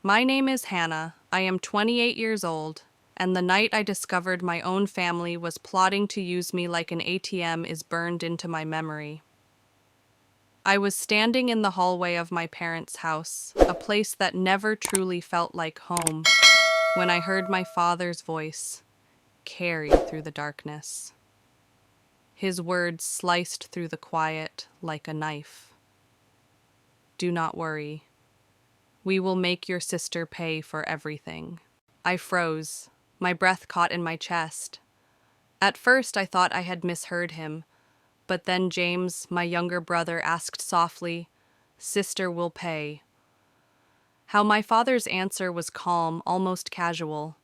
My name is Hannah. I am 28 years old, and the night I discovered my own family was plotting to use me like an ATM is burned into my memory. I was standing in the hallway of my parents' house, a place that never truly felt like home, when I heard my father's voice carry through the darkness. His words sliced through the quiet like a knife. Do not worry. We will make your sister pay for everything. I froze. My breath caught in my chest. At first, I thought I had misheard him, but then James, my younger brother, asked softly, "Sister will pay." How my father's answer was calm, almost casual.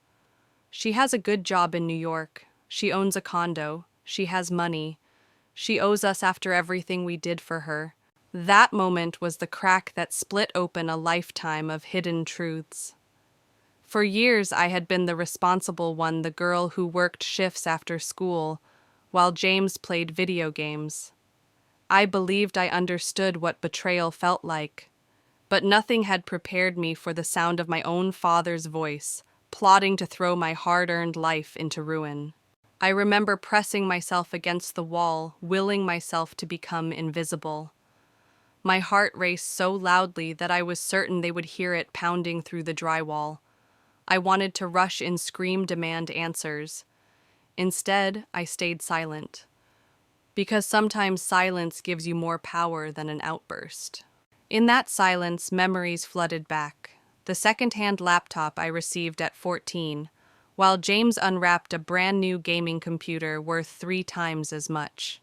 She has a good job in New York. She owns a condo. She has money. She owes us after everything we did for her. That moment was the crack that split open a lifetime of hidden truths. For years, I had been the responsible one, the girl who worked shifts after school, while James played video games. I believed I understood what betrayal felt like, but nothing had prepared me for the sound of my own father's voice, plotting to throw my hard-earned life into ruin. I remember pressing myself against the wall, willing myself to become invisible. My heart raced so loudly that I was certain they would hear it pounding through the drywall. I wanted to rush and scream, demand answers. Instead, I stayed silent, because sometimes silence gives you more power than an outburst. In that silence, memories flooded back. The second-hand laptop I received at 14, while James unwrapped a brand-new gaming computer worth 3 times as much.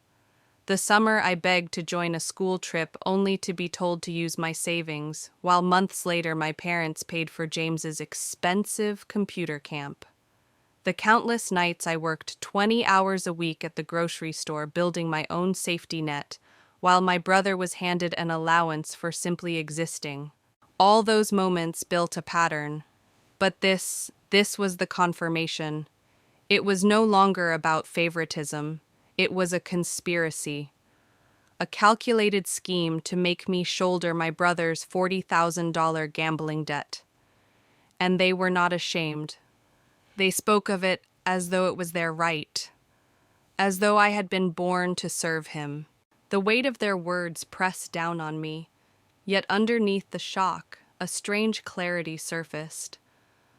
The summer I begged to join a school trip only to be told to use my savings, while months later my parents paid for James's expensive computer camp. The countless nights I worked 20 hours a week at the grocery store building my own safety net, while my brother was handed an allowance for simply existing. All those moments built a pattern. But this was the confirmation. It was no longer about favoritism. It was a conspiracy. A calculated scheme to make me shoulder my brother's $40,000 gambling debt. And they were not ashamed. They spoke of it as though it was their right, as though I had been born to serve him. The weight of their words pressed down on me, yet underneath the shock, a strange clarity surfaced.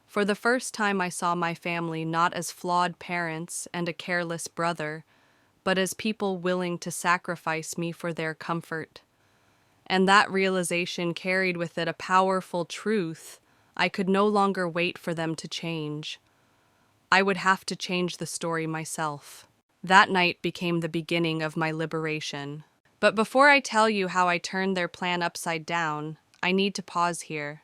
For the first time I saw my family not as flawed parents and a careless brother, but as people willing to sacrifice me for their comfort. And that realization carried with it a powerful truth. I could no longer wait for them to change. I would have to change the story myself. That night became the beginning of my liberation. But before I tell you how I turned their plan upside down, I need to pause here.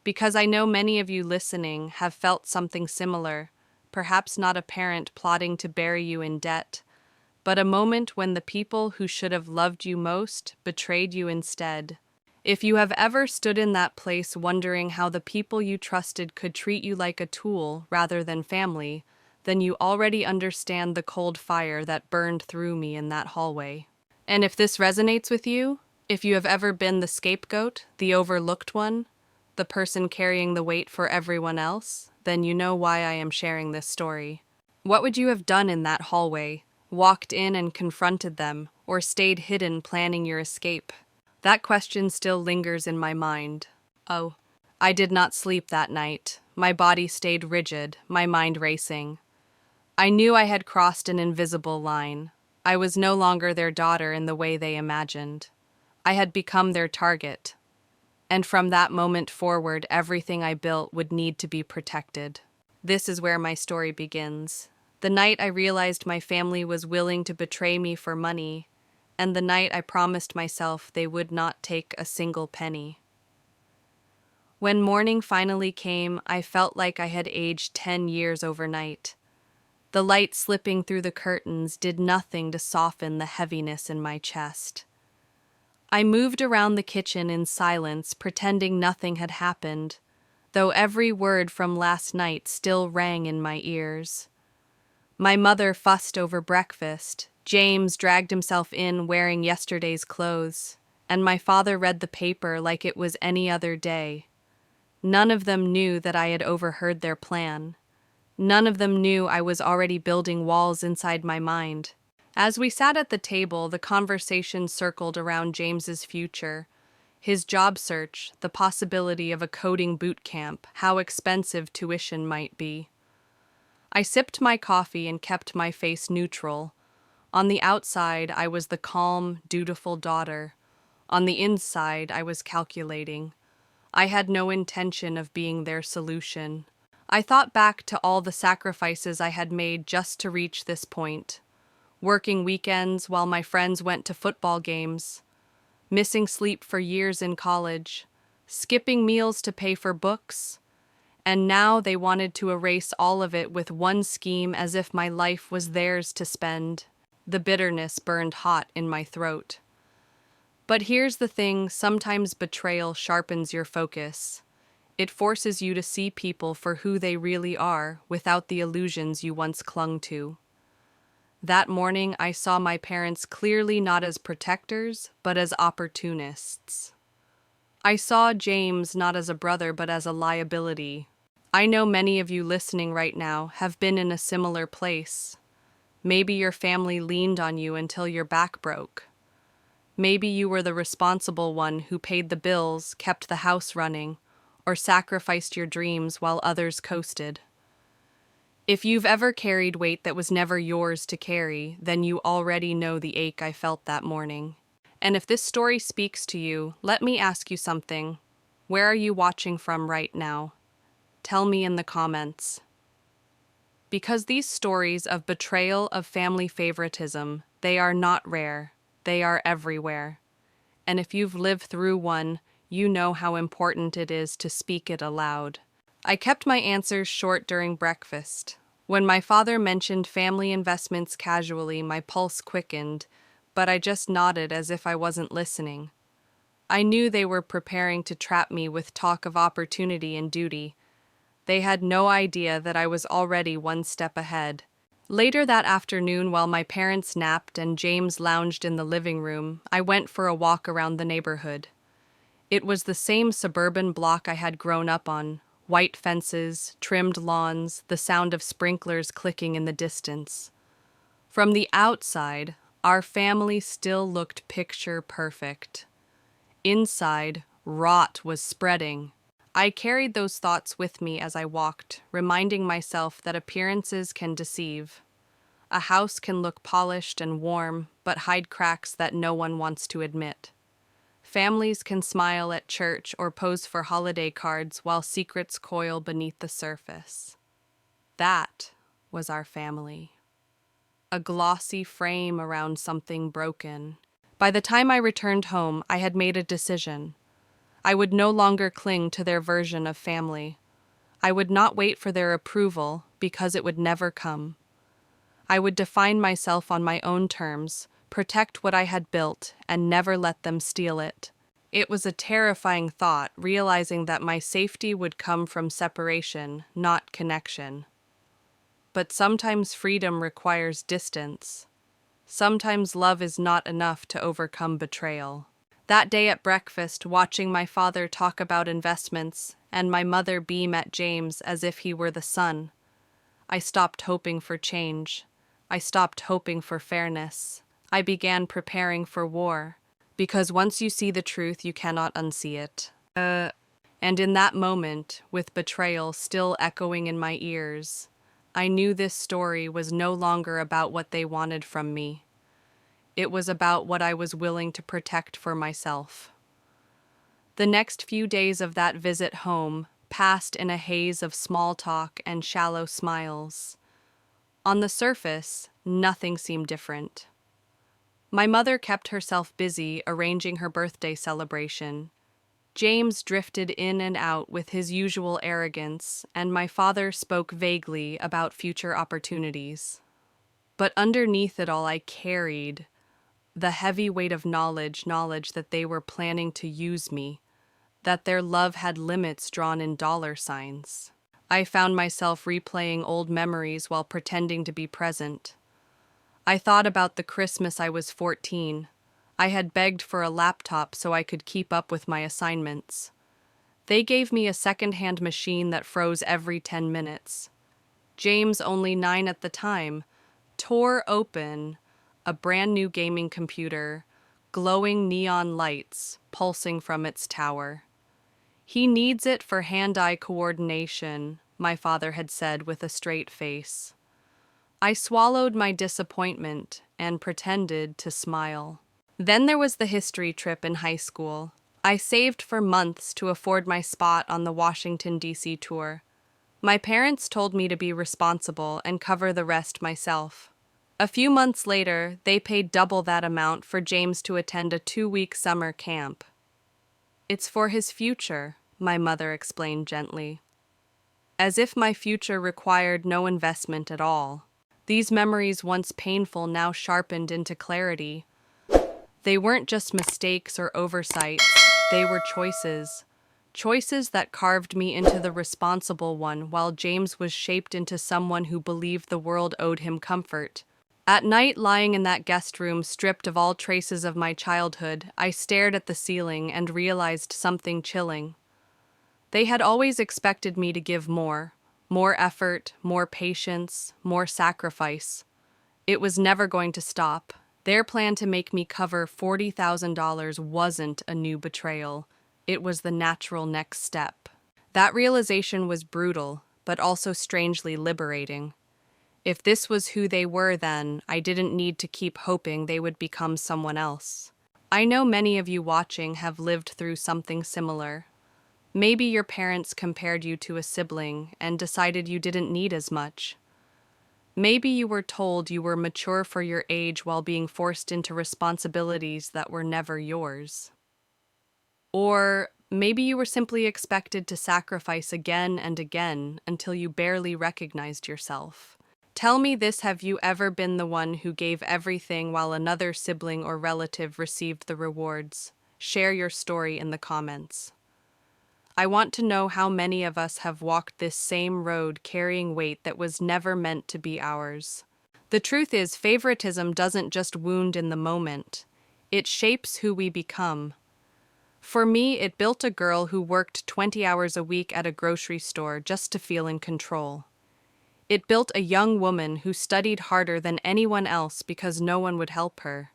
Because I know many of you listening have felt something similar, perhaps not a parent plotting to bury you in debt, but a moment when the people who should have loved you most betrayed you instead. If you have ever stood in that place wondering how the people you trusted could treat you like a tool rather than family, then you already understand the cold fire that burned through me in that hallway. And if this resonates with you, if you have ever been the scapegoat, the overlooked one, the person carrying the weight for everyone else, then you know why I am sharing this story. What would you have done in that hallway? Walked in and confronted them, or stayed hidden planning your escape? That question still lingers in my mind. Oh, I did not sleep that night. My body stayed rigid, my mind racing. I knew I had crossed an invisible line. I was no longer their daughter in the way they imagined. I had become their target. And from that moment forward, everything I built would need to be protected. This is where my story begins. The night I realized my family was willing to betray me for money, and the night I promised myself they would not take a single penny. When morning finally came, I felt like I had aged 10 years overnight. The light slipping through the curtains did nothing to soften the heaviness in my chest. I moved around the kitchen in silence, pretending nothing had happened, though every word from last night still rang in my ears. My mother fussed over breakfast. James dragged himself in wearing yesterday's clothes, and my father read the paper like it was any other day. None of them knew that I had overheard their plan. None of them knew I was already building walls inside my mind. As we sat at the table, the conversation circled around James's future, his job search, the possibility of a coding boot camp, how expensive tuition might be. I sipped my coffee and kept my face neutral. On the outside, I was the calm, dutiful daughter. On the inside, I was calculating. I had no intention of being their solution. I thought back to all the sacrifices I had made just to reach this point. Working weekends while my friends went to football games, missing sleep for years in college, skipping meals to pay for books, and now they wanted to erase all of it with one scheme as if my life was theirs to spend. The bitterness burned hot in my throat. But here's the thing, sometimes betrayal sharpens your focus. It forces you to see people for who they really are without the illusions you once clung to. That morning, I saw my parents clearly not as protectors, but as opportunists. I saw James not as a brother, but as a liability. I know many of you listening right now have been in a similar place. Maybe your family leaned on you until your back broke. Maybe you were the responsible one who paid the bills, kept the house running, or sacrificed your dreams while others coasted. If you've ever carried weight that was never yours to carry, then you already know the ache I felt that morning. And if this story speaks to you, let me ask you something. Where are you watching from right now? Tell me in the comments. Because these stories of betrayal, of family favoritism, they are not rare. They are everywhere. And if you've lived through one, you know how important it is to speak it aloud. I kept my answers short during breakfast. When my father mentioned family investments casually, my pulse quickened, but I just nodded as if I wasn't listening. I knew they were preparing to trap me with talk of opportunity and duty. They had no idea that I was already one step ahead. Later that afternoon, while my parents napped and James lounged in the living room, I went for a walk around the neighborhood. It was the same suburban block I had grown up on, white fences, trimmed lawns, the sound of sprinklers clicking in the distance. From the outside, our family still looked picture perfect. Inside, rot was spreading. I carried those thoughts with me as I walked, reminding myself that appearances can deceive. A house can look polished and warm, but hide cracks that no one wants to admit. Families can smile at church or pose for holiday cards while secrets coil beneath the surface. That was our family. A glossy frame around something broken. By the time I returned home, I had made a decision. I would no longer cling to their version of family. I would not wait for their approval because it would never come. I would define myself on my own terms, protect what I had built, and never let them steal it. It was a terrifying thought, realizing that my safety would come from separation, not connection. But sometimes freedom requires distance. Sometimes love is not enough to overcome betrayal. That day at breakfast, watching my father talk about investments and my mother beam at James as if he were the sun, I stopped hoping for change. I stopped hoping for fairness. I began preparing for war, because once you see the truth, you cannot unsee it. And in that moment, with betrayal still echoing in my ears, I knew this story was no longer about what they wanted from me. It was about what I was willing to protect for myself. The next few days of that visit home passed in a haze of small talk and shallow smiles. On the surface, nothing seemed different. My mother kept herself busy arranging her birthday celebration. James drifted in and out with his usual arrogance, and my father spoke vaguely about future opportunities. But underneath it all, I carried the heavy weight of knowledge that they were planning to use me, that their love had limits drawn in dollar signs. I found myself replaying old memories while pretending to be present. I thought about the Christmas I was 14. I had begged for a laptop so I could keep up with my assignments. They gave me a second-hand machine that froze every 10 minutes. James, only 9 at the time, tore open a brand new gaming computer, glowing neon lights pulsing from its tower. He needs it for hand-eye coordination, my father had said with a straight face. I swallowed my disappointment and pretended to smile. Then there was the history trip in high school. I saved for months to afford my spot on the Washington, D.C. tour. My parents told me to be responsible and cover the rest myself. A few months later, they paid double that amount for James to attend a 2-week summer camp. It's for his future, my mother explained gently. As if my future required no investment at all. These memories, once painful, now sharpened into clarity. They weren't just mistakes or oversights, they were choices. Choices that carved me into the responsible one, while James was shaped into someone who believed the world owed him comfort. At night, lying in that guest room, stripped of all traces of my childhood, I stared at the ceiling and realized something chilling. They had always expected me to give more effort, more patience, more sacrifice. It was never going to stop. Their plan to make me cover $40,000 wasn't a new betrayal. It was the natural next step. That realization was brutal, but also strangely liberating. If this was who they were then, I didn't need to keep hoping they would become someone else. I know many of you watching have lived through something similar. Maybe your parents compared you to a sibling and decided you didn't need as much. Maybe you were told you were mature for your age while being forced into responsibilities that were never yours. Or maybe you were simply expected to sacrifice again and again until you barely recognized yourself. Tell me this: have you ever been the one who gave everything while another sibling or relative received the rewards? Share your story in the comments. I want to know how many of us have walked this same road carrying weight that was never meant to be ours. The truth is, favoritism doesn't just wound in the moment. It shapes who we become. For me, it built a girl who worked 20 hours a week at a grocery store just to feel in control. It built a young woman who studied harder than anyone else because no one would help her.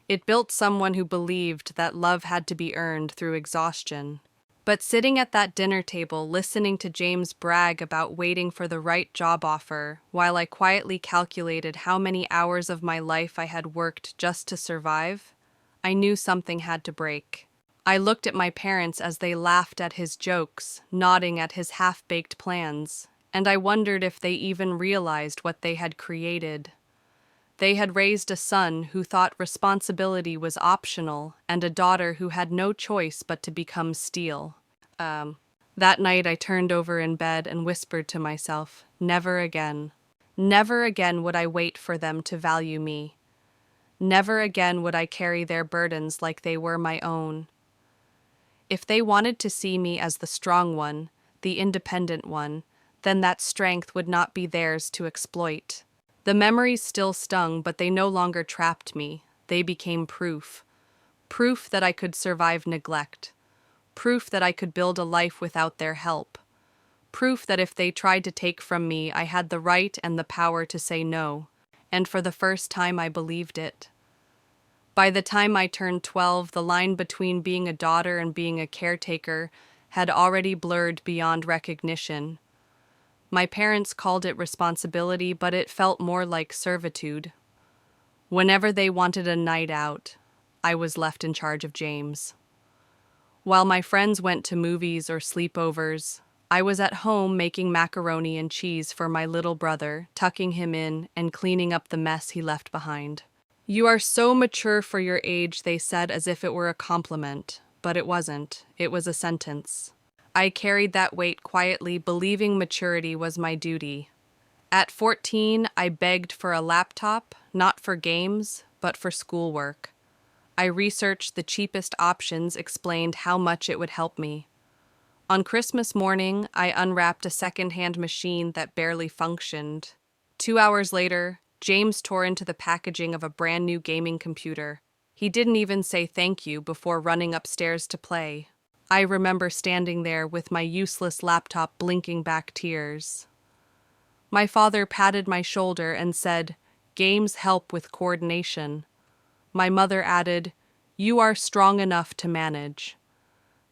It built someone who believed that love had to be earned through exhaustion. But sitting at that dinner table, listening to James brag about waiting for the right job offer, while I quietly calculated how many hours of my life I had worked just to survive, I knew something had to break. I looked at my parents as they laughed at his jokes, nodding at his half-baked plans, and I wondered if they even realized what they had created. They had raised a son who thought responsibility was optional and a daughter who had no choice but to become steel. That night I turned over in bed and whispered to myself, never again. Never again would I wait for them to value me. Never again would I carry their burdens like they were my own. If they wanted to see me as the strong one, the independent one, then that strength would not be theirs to exploit. The memories still stung, but they no longer trapped me. They became proof. Proof that I could survive neglect. Proof that I could build a life without their help. Proof that if they tried to take from me, I had the right and the power to say no. And for the first time, I believed it. By the time I turned 12, the line between being a daughter and being a caretaker had already blurred beyond recognition. My parents called it responsibility, but it felt more like servitude. Whenever they wanted a night out, I was left in charge of James. While my friends went to movies or sleepovers, I was at home making macaroni and cheese for my little brother, tucking him in and cleaning up the mess he left behind. "You are so mature for your age," they said as if it were a compliment, but it wasn't. It was a sentence. I carried that weight quietly, believing maturity was my duty. At 14, I begged for a laptop, not for games, but for schoolwork. I researched the cheapest options, explained how much it would help me. On Christmas morning, I unwrapped a second-hand machine that barely functioned. 2 hours later, James tore into the packaging of a brand new gaming computer. He didn't even say thank you before running upstairs to play. I remember standing there with my useless laptop blinking back tears. My father patted my shoulder and said, "Games help with coordination." My mother added, "You are strong enough to manage."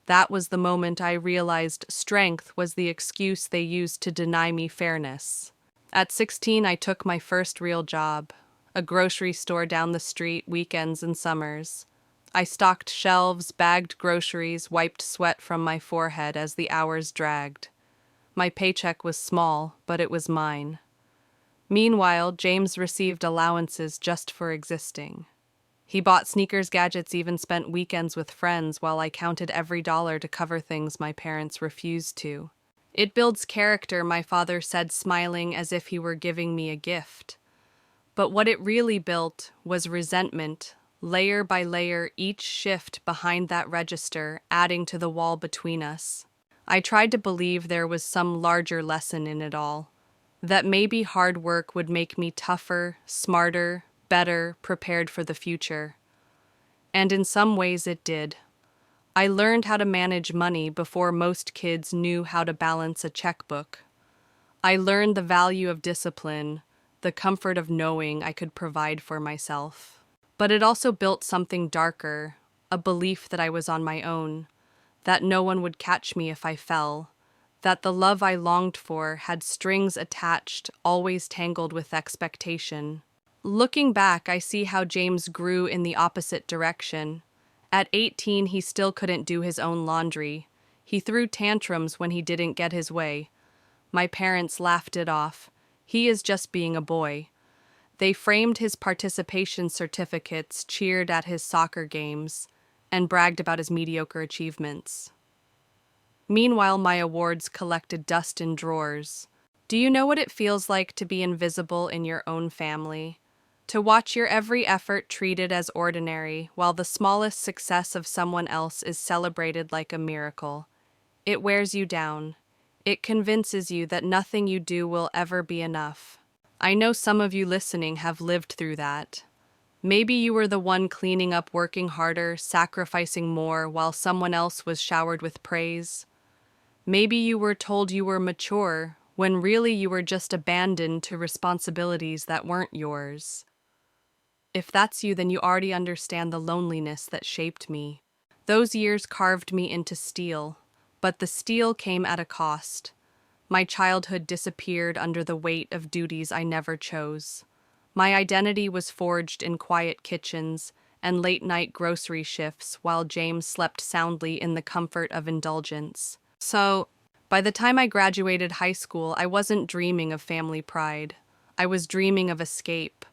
That was the moment I realized strength was the excuse they used to deny me fairness. At 16, I took my first real job, a grocery store down the street, weekends and summers. I stocked shelves, bagged groceries, wiped sweat from my forehead as the hours dragged. My paycheck was small, but it was mine. Meanwhile, James received allowances just for existing. He bought sneakers, gadgets, even spent weekends with friends while I counted every dollar to cover things my parents refused to. "It builds character," my father said, smiling as if he were giving me a gift. But what it really built was resentment, layer by layer, each shift behind that register adding to the wall between us. I tried to believe there was some larger lesson in it all, that maybe hard work would make me tougher, smarter, better, prepared for the future. And in some ways it did. I learned how to manage money before most kids knew how to balance a checkbook. I learned the value of discipline, the comfort of knowing I could provide for myself. But it also built something darker, a belief that I was on my own, that no one would catch me if I fell, that the love I longed for had strings attached, always tangled with expectation. Looking back, I see how James grew in the opposite direction. At 18, he still couldn't do his own laundry. He threw tantrums when he didn't get his way. My parents laughed it off. He is just being a boy. They framed his participation certificates, cheered at his soccer games, and bragged about his mediocre achievements. Meanwhile, my awards collected dust in drawers. Do you know what it feels like to be invisible in your own family? To watch your every effort treated as ordinary, while the smallest success of someone else is celebrated like a miracle. It wears you down. It convinces you that nothing you do will ever be enough. I know some of you listening have lived through that. Maybe you were the one cleaning up, working harder, sacrificing more, while someone else was showered with praise. Maybe you were told you were mature, when really you were just abandoned to responsibilities that weren't yours. If that's you, then you already understand the loneliness that shaped me. Those years carved me into steel, but the steel came at a cost. My childhood disappeared under the weight of duties I never chose. My identity was forged in quiet kitchens and late-night grocery shifts while James slept soundly in the comfort of indulgence. So, by the time I graduated high school, I wasn't dreaming of family pride. I was dreaming of escape.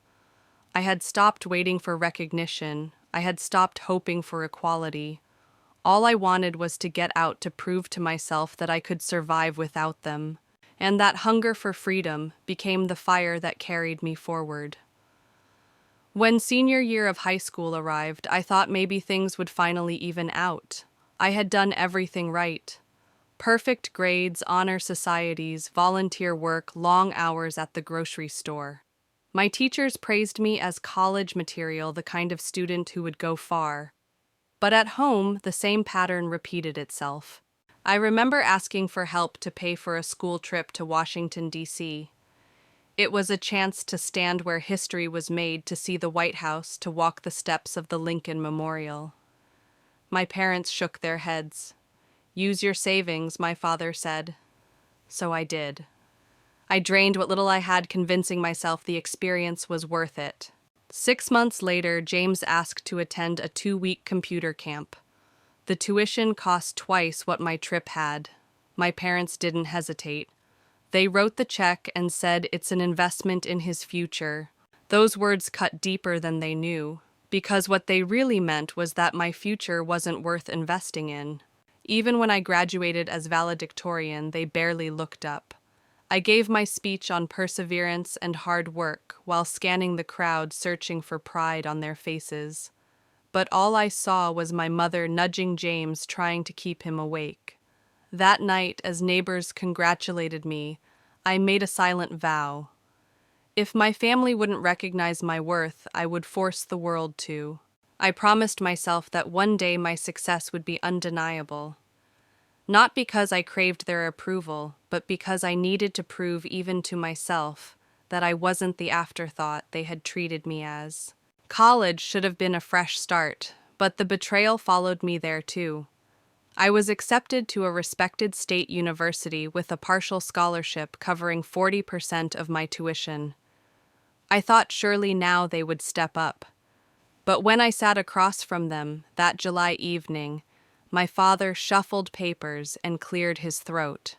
I had stopped waiting for recognition. I had stopped hoping for equality. All I wanted was to get out to prove to myself that I could survive without them. And that hunger for freedom became the fire that carried me forward. When senior year of high school arrived, I thought maybe things would finally even out. I had done everything right. Perfect grades, honor societies, volunteer work, long hours at the grocery store. My teachers praised me as college material, the kind of student who would go far. But at home, the same pattern repeated itself. I remember asking for help to pay for a school trip to Washington, D.C. It was a chance to stand where history was made, to see the White House, to walk the steps of the Lincoln Memorial. My parents shook their heads. "Use your savings," my father said. So I did. I drained what little I had, convincing myself the experience was worth it. 6 months later, James asked to attend a 2-week computer camp. The tuition cost twice what my trip had. My parents didn't hesitate. They wrote the check and said it's an investment in his future. Those words cut deeper than they knew, because what they really meant was that my future wasn't worth investing in. Even when I graduated as valedictorian, they barely looked up. I gave my speech on perseverance and hard work while scanning the crowd, searching for pride on their faces. But all I saw was my mother nudging James, trying to keep him awake. That night, as neighbors congratulated me, I made a silent vow. If my family wouldn't recognize my worth, I would force the world to. I promised myself that one day my success would be undeniable. Not because I craved their approval, but because I needed to prove even to myself that I wasn't the afterthought they had treated me as. College should have been a fresh start, but the betrayal followed me there too. I was accepted to a respected state university with a partial scholarship covering 40% of my tuition. I thought surely now they would step up. But when I sat across from them that July evening, my father shuffled papers and cleared his throat.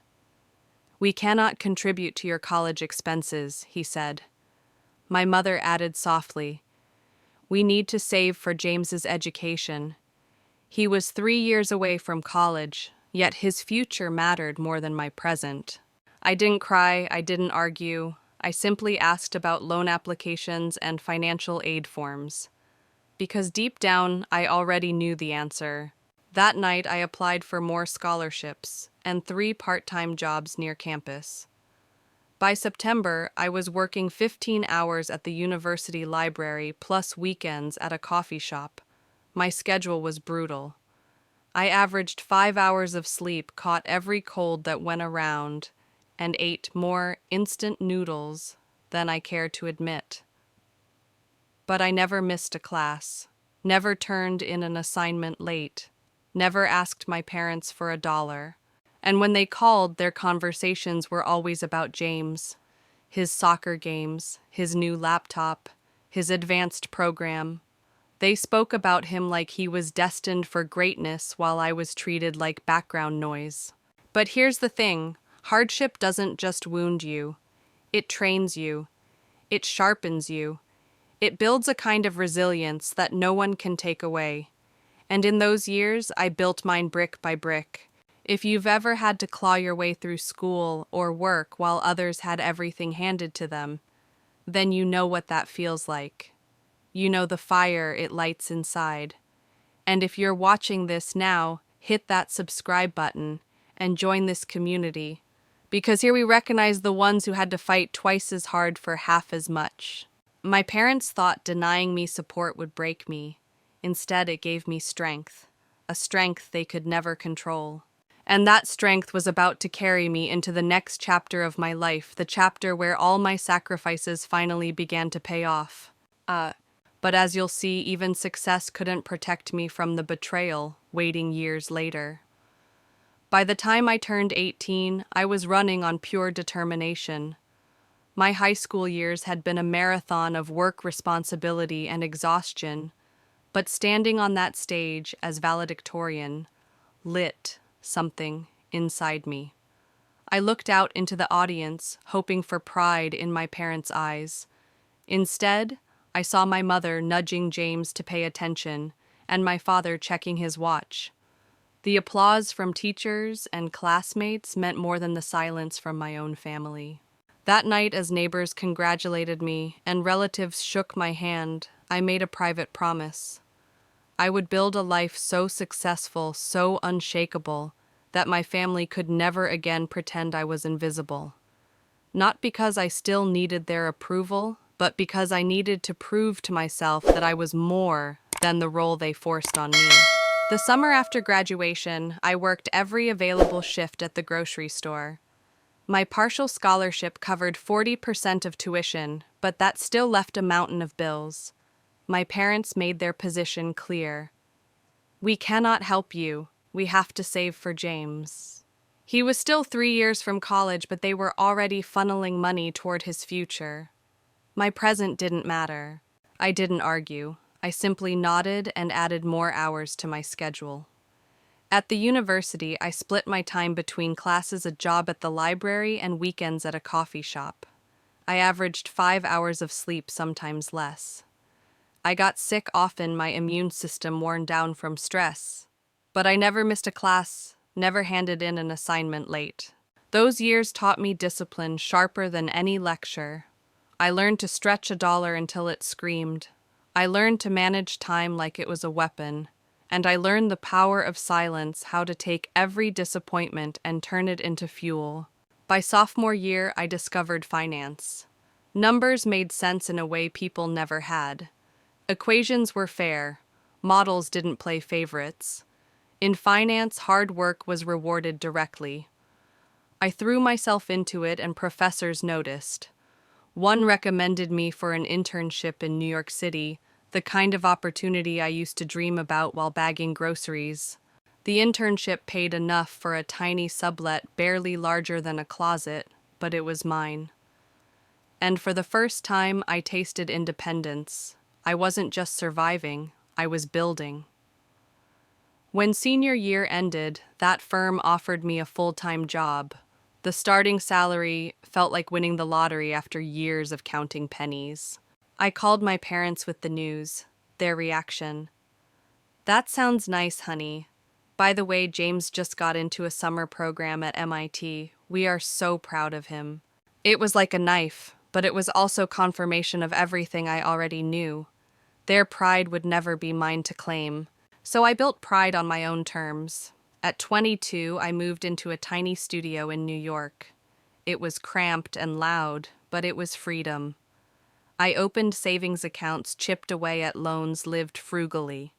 "We cannot contribute to your college expenses," he said. My mother added softly, "We need to save for James's education. He was 3 years away from college, yet his future mattered more than my present." I didn't cry, I didn't argue. I simply asked about loan applications and financial aid forms. Because deep down, I already knew the answer. That night, I applied for more scholarships and 3 part-time jobs near campus. By September, I was working 15 hours at the university library plus weekends at a coffee shop. My schedule was brutal. I averaged 5 hours of sleep, caught every cold that went around, and ate more instant noodles than I cared to admit. But I never missed a class, never turned in an assignment late, never asked my parents for $1. And when they called, their conversations were always about James, his soccer games, his new laptop, his advanced program. They spoke about him like he was destined for greatness while I was treated like background noise. But here's the thing, hardship doesn't just wound you. It trains you. It sharpens you. It builds a kind of resilience that no one can take away. And in those years, I built mine brick by brick. If you've ever had to claw your way through school or work while others had everything handed to them, then you know what that feels like. You know the fire it lights inside. And if you're watching this now, hit that subscribe button and join this community, because here we recognize the ones who had to fight twice as hard for half as much. My parents thought denying me support would break me. Instead, it gave me strength, a strength they could never control. And that strength was about to carry me into the next chapter of my life, the chapter where all my sacrifices finally began to pay off. But as you'll see, even success couldn't protect me from the betrayal waiting years later. By the time I turned 18, I was running on pure determination. My high school years had been a marathon of work responsibility and exhaustion, but standing on that stage as valedictorian lit something inside me. I looked out into the audience, hoping for pride in my parents' eyes. Instead, I saw my mother nudging James to pay attention, and my father checking his watch. The applause from teachers and classmates meant more than the silence from my own family. That night, as neighbors congratulated me and relatives shook my hand, I made a private promise. I would build a life so successful, so unshakable, that my family could never again pretend I was invisible. Not because I still needed their approval, but because I needed to prove to myself that I was more than the role they forced on me. The summer after graduation, I worked every available shift at the grocery store. My partial scholarship covered 40% of tuition, but that still left a mountain of bills. My parents made their position clear. "We cannot help you. We have to save for James." He was still 3 years from college, but they were already funneling money toward his future. My present didn't matter. I didn't argue. I simply nodded and added more hours to my schedule. At the university, I split my time between classes, a job at the library, and weekends at a coffee shop. I averaged 5 hours of sleep, sometimes less. I got sick often, my immune system worn down from stress. But I never missed a class, never handed in an assignment late. Those years taught me discipline sharper than any lecture. I learned to stretch $1 until it screamed. I learned to manage time like it was a weapon. And I learned the power of silence, how to take every disappointment and turn it into fuel. By sophomore year, I discovered finance. Numbers made sense in a way people never had. Equations were fair. Models didn't play favorites. In finance, hard work was rewarded directly. I threw myself into it and professors noticed. One recommended me for an internship in New York City, the kind of opportunity I used to dream about while bagging groceries. The internship paid enough for a tiny sublet barely larger than a closet, but it was mine. And for the first time, I tasted independence. I wasn't just surviving, I was building. When senior year ended, that firm offered me a full-time job. The starting salary felt like winning the lottery after years of counting pennies. I called my parents with the news. Their reaction: "That sounds nice, honey. By the way, James just got into a summer program at MIT. We are so proud of him." It was like a knife, but it was also confirmation of everything I already knew. Their pride would never be mine to claim. So I built pride on my own terms. At 22, I moved into a tiny studio in New York. It was cramped and loud, but it was freedom. I opened savings accounts, chipped away at loans, lived frugally.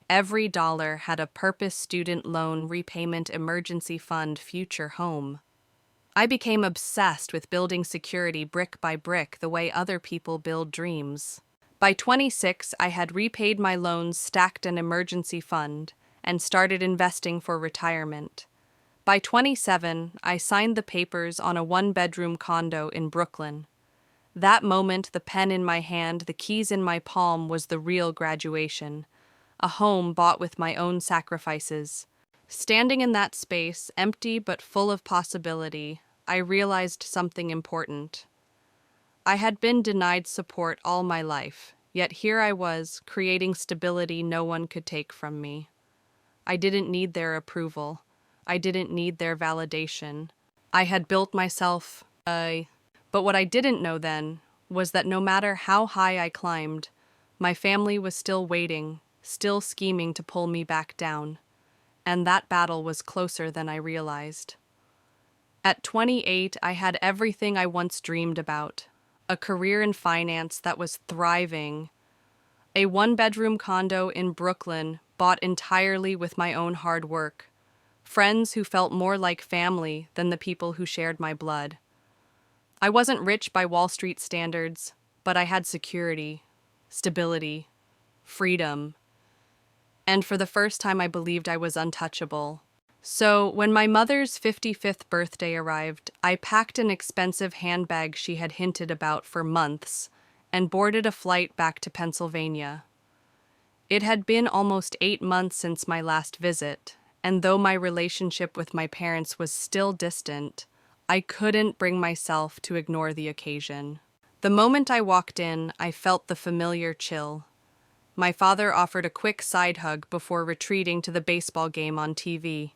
Every dollar had a purpose: student loan, repayment, emergency fund, future home. I became obsessed with building security brick by brick the way other people build dreams. By 26, I had repaid my loans, stacked an emergency fund, and started investing for retirement. By 27, I signed the papers on a one-bedroom condo in Brooklyn. That moment, the pen in my hand, the keys in my palm, was the real graduation. A home bought with my own sacrifices. Standing in that space, empty but full of possibility, I realized something important. I had been denied support all my life, yet here I was, creating stability no one could take from me. I didn't need their approval. I didn't need their validation. I had built myself, But what I didn't know then was that no matter how high I climbed, my family was still waiting, still scheming to pull me back down. And that battle was closer than I realized. At 28, I had everything I once dreamed about: a career in finance that was thriving, a one-bedroom condo in Brooklyn bought entirely with my own hard work, friends who felt more like family than the people who shared my blood. I wasn't rich by Wall Street standards, but I had security, stability, freedom. And for the first time, I believed I was untouchable. So, when my mother's 55th birthday arrived, I packed an expensive handbag she had hinted about for months and boarded a flight back to Pennsylvania. It had been almost 8 months since my last visit, and though my relationship with my parents was still distant, I couldn't bring myself to ignore the occasion. The moment I walked in, I felt the familiar chill. My father offered a quick side hug before retreating to the baseball game on TV.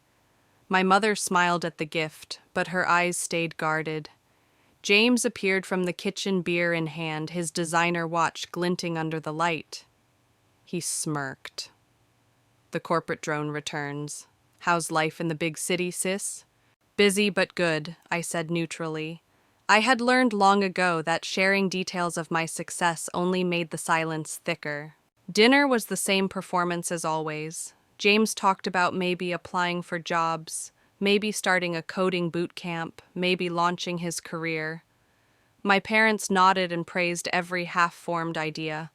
My mother smiled at the gift, but her eyes stayed guarded. James appeared from the kitchen, beer in hand, his designer watch glinting under the light. He smirked. "The corporate drone returns. How's life in the big city, sis?" "Busy but good," I said neutrally. I had learned long ago that sharing details of my success only made the silence thicker. Dinner was the same performance as always. James talked about maybe applying for jobs, maybe starting a coding boot camp, maybe launching his career. My parents nodded and praised every half-formed idea.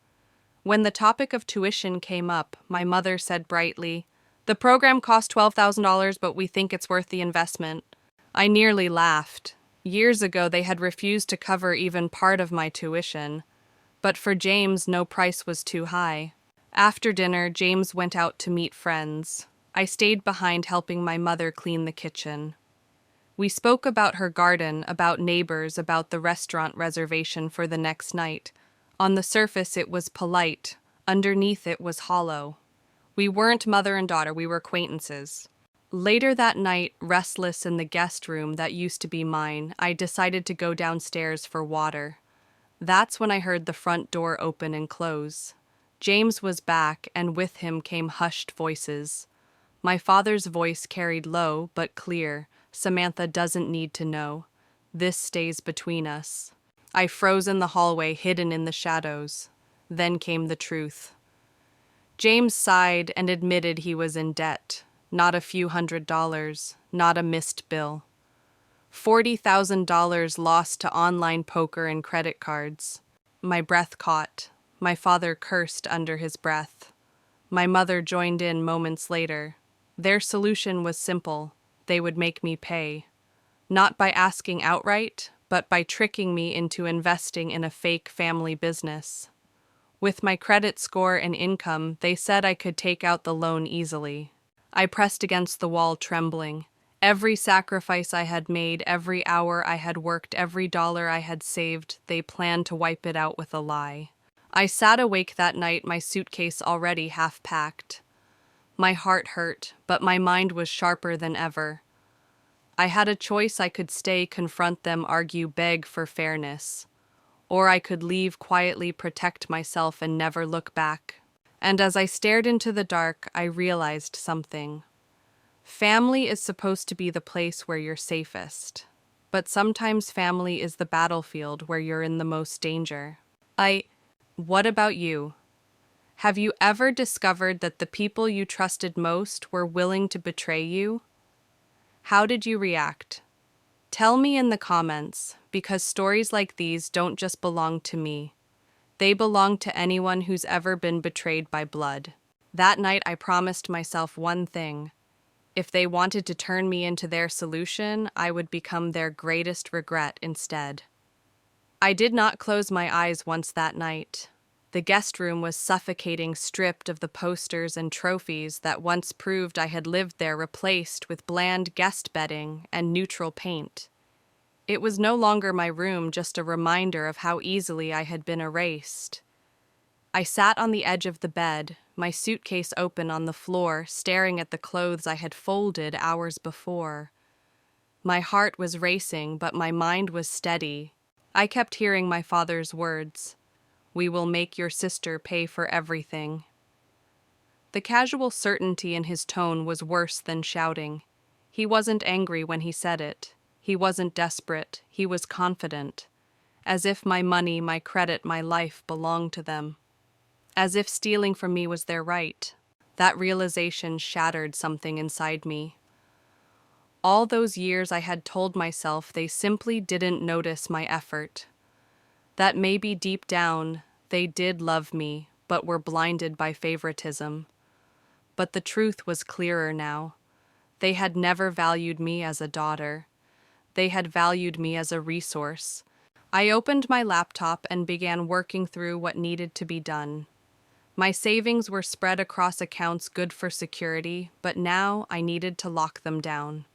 When the topic of tuition came up, my mother said brightly, "The program cost $12,000, but we think it's worth the investment." I nearly laughed. Years ago, they had refused to cover even part of my tuition. But for James, no price was too high. After dinner, James went out to meet friends. I stayed behind helping my mother clean the kitchen. We spoke about her garden, about neighbors, about the restaurant reservation for the next night. On the surface, it was polite. Underneath, it was hollow. We weren't mother and daughter, we were acquaintances. Later that night, restless in the guest room that used to be mine, I decided to go downstairs for water. That's when I heard the front door open and close. James was back, and with him came hushed voices. My father's voice carried low but clear. "Samantha doesn't need to know. This stays between us." I froze in the hallway, hidden in the shadows. Then came the truth. James sighed and admitted he was in debt. not a few $100s, not a missed bill. $40,000 lost to online poker and credit cards. My breath caught. My father cursed under his breath. My mother joined in moments later. Their solution was simple. They would make me pay. Not by asking outright, but by tricking me into investing in a fake family business. With my credit score and income, they said I could take out the loan easily. I pressed against the wall, trembling. Every sacrifice I had made, every hour I had worked, every dollar I had saved, they planned to wipe it out with a lie. I sat awake that night, my suitcase already half packed. My heart hurt, but my mind was sharper than ever. I had a choice. I could stay, confront them, argue, beg for fairness. Or I could leave quietly, protect myself, and never look back. And as I stared into the dark, I realized something. Family is supposed to be the place where you're safest. But sometimes family is the battlefield where you're in the most danger. What about you? Have you ever discovered that the people you trusted most were willing to betray you? How did you react? Tell me in the comments, because stories like these don't just belong to me. They belong to anyone who's ever been betrayed by blood. That night I promised myself one thing. If they wanted to turn me into their solution, I would become their greatest regret instead. I did not close my eyes once that night. The guest room was suffocating, stripped of the posters and trophies that once proved I had lived there, replaced with bland guest bedding and neutral paint. It was no longer my room, just a reminder of how easily I had been erased. I sat on the edge of the bed, my suitcase open on the floor, staring at the clothes I had folded hours before. My heart was racing, but my mind was steady. I kept hearing my father's words. "We will make your sister pay for everything." The casual certainty in his tone was worse than shouting. He wasn't angry when he said it. He wasn't desperate. He was confident. As if my money, my credit, my life belonged to them. As if stealing from me was their right. That realization shattered something inside me. All those years I had told myself they simply didn't notice my effort. That maybe deep down, they did love me, but were blinded by favoritism. But the truth was clearer now. They had never valued me as a daughter. They had valued me as a resource. I opened my laptop and began working through what needed to be done. My savings were spread across accounts good for security, but now I needed to lock them down.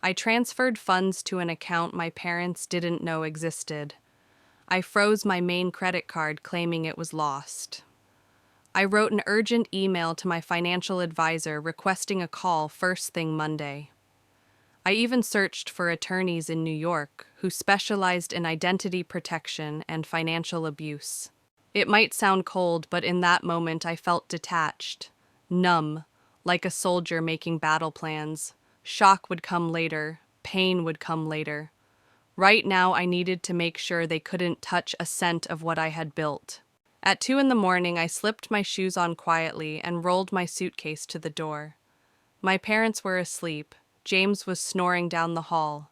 I transferred funds to an account my parents didn't know existed. I froze my main credit card, claiming it was lost. I wrote an urgent email to my financial advisor requesting a call first thing Monday. I even searched for attorneys in New York who specialized in identity protection and financial abuse. It might sound cold, but in that moment I felt detached, numb, like a soldier making battle plans. Shock would come later, pain would come later. Right now, I needed to make sure they couldn't touch a cent of what I had built. At 2 a.m, I slipped my shoes on quietly and rolled my suitcase to the door. My parents were asleep. James was snoring down the hall.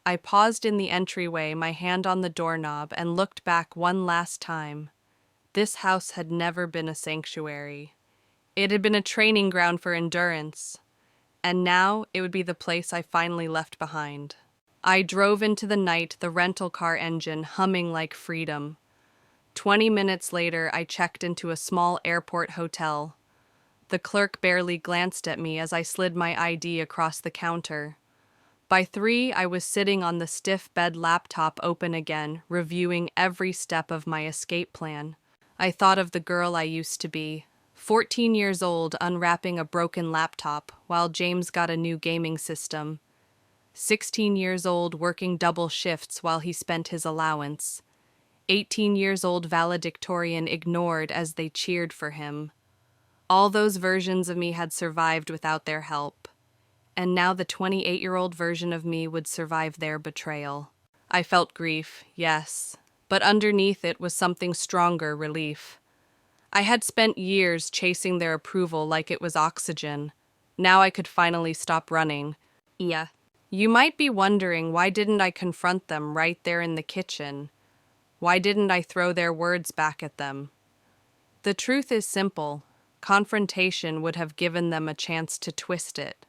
I paused in the entryway, my hand on the doorknob, and looked back one last time. This house had never been a sanctuary. It had been a training ground for endurance. And now it would be the place I finally left behind. I drove into the night, the rental car engine humming like freedom. 20 minutes later, I checked into a small airport hotel. The clerk barely glanced at me as I slid my ID across the counter. By 3, I was sitting on the stiff bed, laptop open again, reviewing every step of my escape plan. I thought of the girl I used to be, 14 years old, unwrapping a broken laptop while James got a new gaming system. 16 years old, working double shifts while he spent his allowance. 18 years old valedictorian, ignored as they cheered for him. All those versions of me had survived without their help. And now the 28-year-old version of me would survive their betrayal. I felt grief, yes, but underneath it was something stronger, relief. I had spent years chasing their approval like it was oxygen. Now I could finally stop running. Yeah. You might be wondering, why didn't I confront them right there in the kitchen? Why didn't I throw their words back at them? The truth is simple. Confrontation would have given them a chance to twist it,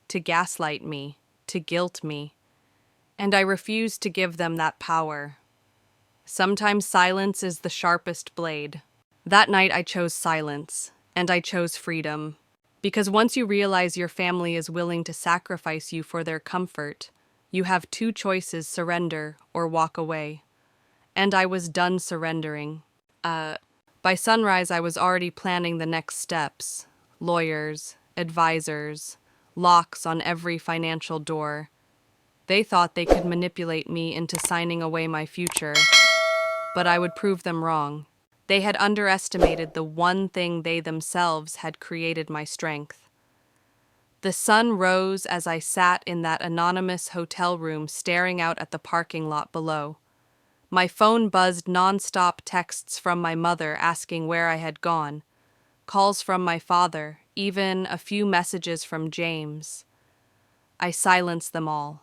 to gaslight me, to guilt me. And I refuse to give them that power. Sometimes silence is the sharpest blade. That night I chose silence, and I chose freedom. Because once you realize your family is willing to sacrifice you for their comfort, you have two choices: surrender or walk away. And I was done surrendering. By sunrise, I was already planning the next steps: lawyers, advisors, locks on every financial door. They thought they could manipulate me into signing away my future, but I would prove them wrong. They had underestimated the one thing they themselves had created: my strength. The sun rose as I sat in that anonymous hotel room staring out at the parking lot below. My phone buzzed nonstop: texts from my mother asking where I had gone, calls from my father, even a few messages from James. I silenced them all.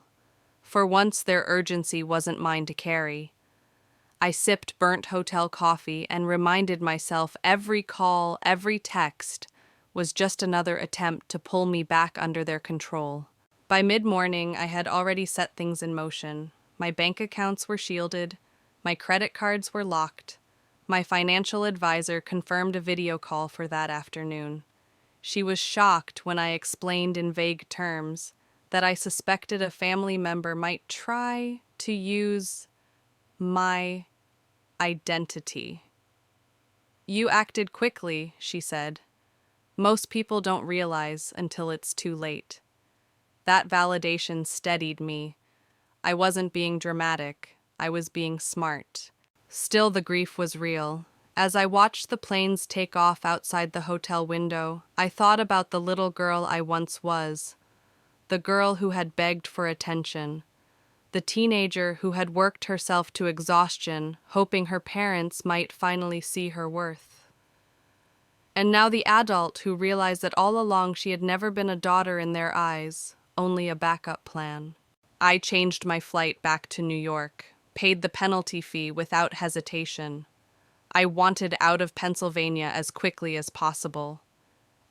For once, their urgency wasn't mine to carry. I sipped burnt hotel coffee and reminded myself every call, every text was just another attempt to pull me back under their control. By mid-morning, I had already set things in motion. My bank accounts were shielded, my credit cards were locked. My financial advisor confirmed a video call for that afternoon. She was shocked when I explained in vague terms that I suspected a family member might try to use my identity. "You acted quickly," she said. "Most people don't realize until it's too late." That validation steadied me. I wasn't being dramatic. I was being smart. Still, the grief was real. As I watched the planes take off outside the hotel window, I thought about the little girl I once was, the girl who had begged for attention, the teenager who had worked herself to exhaustion, hoping her parents might finally see her worth. And now the adult who realized that all along she had never been a daughter in their eyes, only a backup plan. I changed my flight back to New York, paid the penalty fee without hesitation. I wanted out of Pennsylvania as quickly as possible.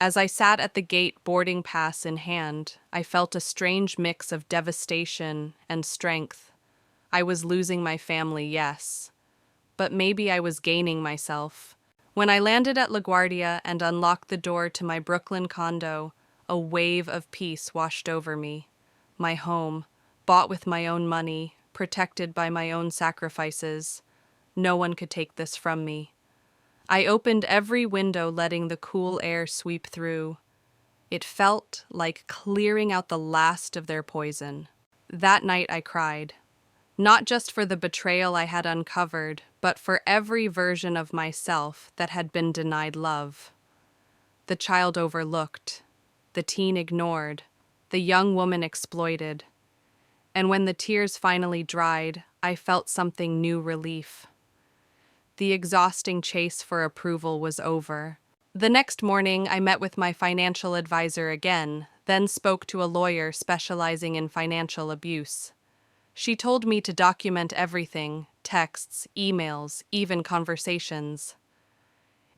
As I sat at the gate, boarding pass in hand, I felt a strange mix of devastation and strength. I was losing my family, yes, but maybe I was gaining myself. When I landed at LaGuardia and unlocked the door to my Brooklyn condo, a wave of peace washed over me. My home, bought with my own money, protected by my own sacrifices. No one could take this from me. I opened every window, letting the cool air sweep through. It felt like clearing out the last of their poison. That night I cried, not just for the betrayal I had uncovered, but for every version of myself that had been denied love. The child overlooked, the teen ignored, the young woman exploited. And when the tears finally dried, I felt something new: relief. The exhausting chase for approval was over. The next morning, I met with my financial advisor again, then spoke to a lawyer specializing in financial abuse. She told me to document everything: texts, emails, even conversations.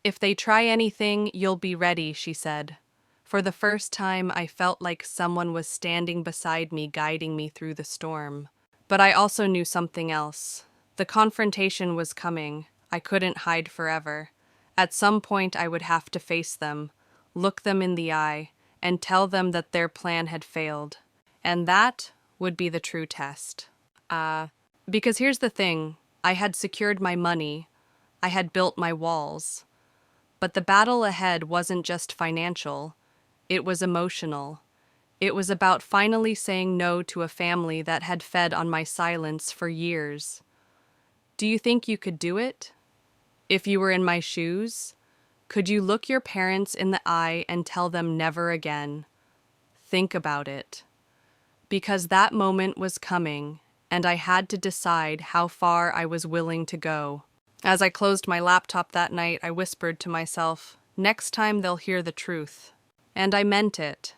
"If they try anything, you'll be ready," she said. For the first time, I felt like someone was standing beside me, guiding me through the storm. But I also knew something else. The confrontation was coming. I couldn't hide forever. At some point, I would have to face them, look them in the eye, and tell them that their plan had failed. And that would be the true test. Because here's the thing, I had secured my money, I had built my walls. But the battle ahead wasn't just financial, it was emotional. It was about finally saying no to a family that had fed on my silence for years. Do you think you could do it? If you were in my shoes, could you look your parents in the eye and tell them never again? Think about it. Because that moment was coming, and I had to decide how far I was willing to go. As I closed my laptop that night, I whispered to myself, "Next time they'll hear the truth." And I meant it.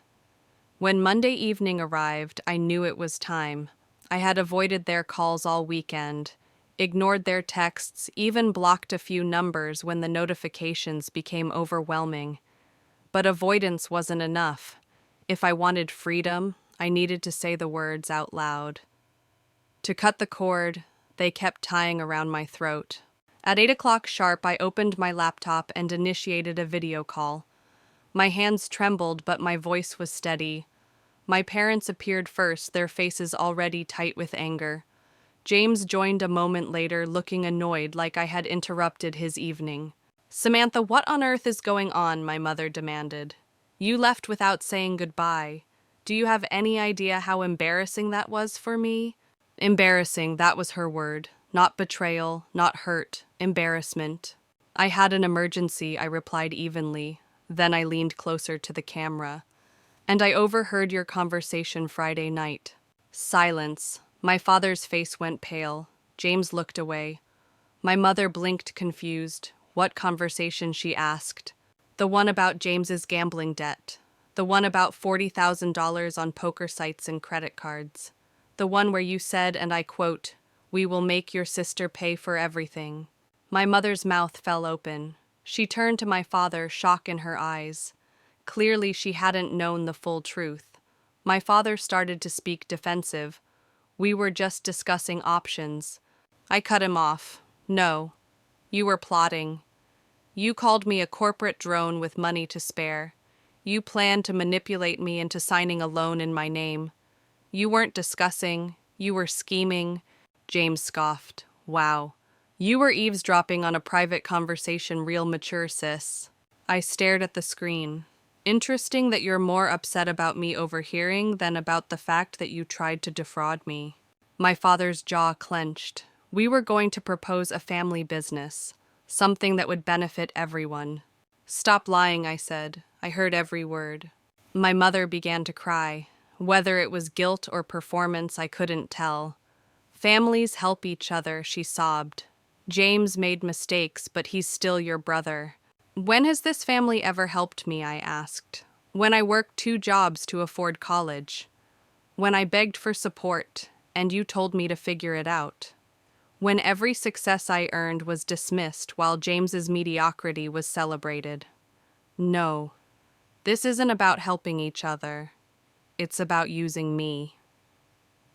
When Monday evening arrived, I knew it was time. I had avoided their calls all weekend, ignored their texts, even blocked a few numbers when the notifications became overwhelming. But avoidance wasn't enough. If I wanted freedom, I needed to say the words out loud. To cut the cord, they kept tying around my throat. At 8 o'clock sharp, I opened my laptop and initiated a video call. My hands trembled, but my voice was steady. My parents appeared first, their faces already tight with anger. James joined a moment later, looking annoyed, like I had interrupted his evening. "Samantha, what on earth is going on?" my mother demanded. "You left without saying goodbye. Do you have any idea how embarrassing that was for me?" Embarrassing, that was her word. Not betrayal, not hurt, embarrassment. "I had an emergency," I replied evenly. Then I leaned closer to the camera. "And I overheard your conversation Friday night." Silence. My father's face went pale. James looked away. My mother blinked, confused. What conversation, she asked. "The one about James's gambling debt. The one about $40,000 on poker sites and credit cards. The one where you said, and I quote, 'We will make your sister pay for everything.'" My mother's mouth fell open. She turned to my father, shock in her eyes. Clearly, she hadn't known the full truth. My father started to speak defensive. "We were just discussing options." I cut him off. "No. You were plotting. You called me a corporate drone with money to spare. You planned to manipulate me into signing a loan in my name. You weren't discussing, you were scheming." James scoffed. "Wow. You were eavesdropping on a private conversation, real mature, sis." I stared at the screen. "Interesting that you're more upset about me overhearing than about the fact that you tried to defraud me." My father's jaw clenched. "We were going to propose a family business, something that would benefit everyone." "Stop lying," I said. I heard every word. My mother began to cry. Whether it was guilt or performance, I couldn't tell. "Families help each other," she sobbed. "James made mistakes, but he's still your brother." "When has this family ever helped me?" I asked. "When I worked 2 jobs to afford college. When I begged for support, and you told me to figure it out. When every success I earned was dismissed while James's mediocrity was celebrated. No, this isn't about helping each other. It's about using me.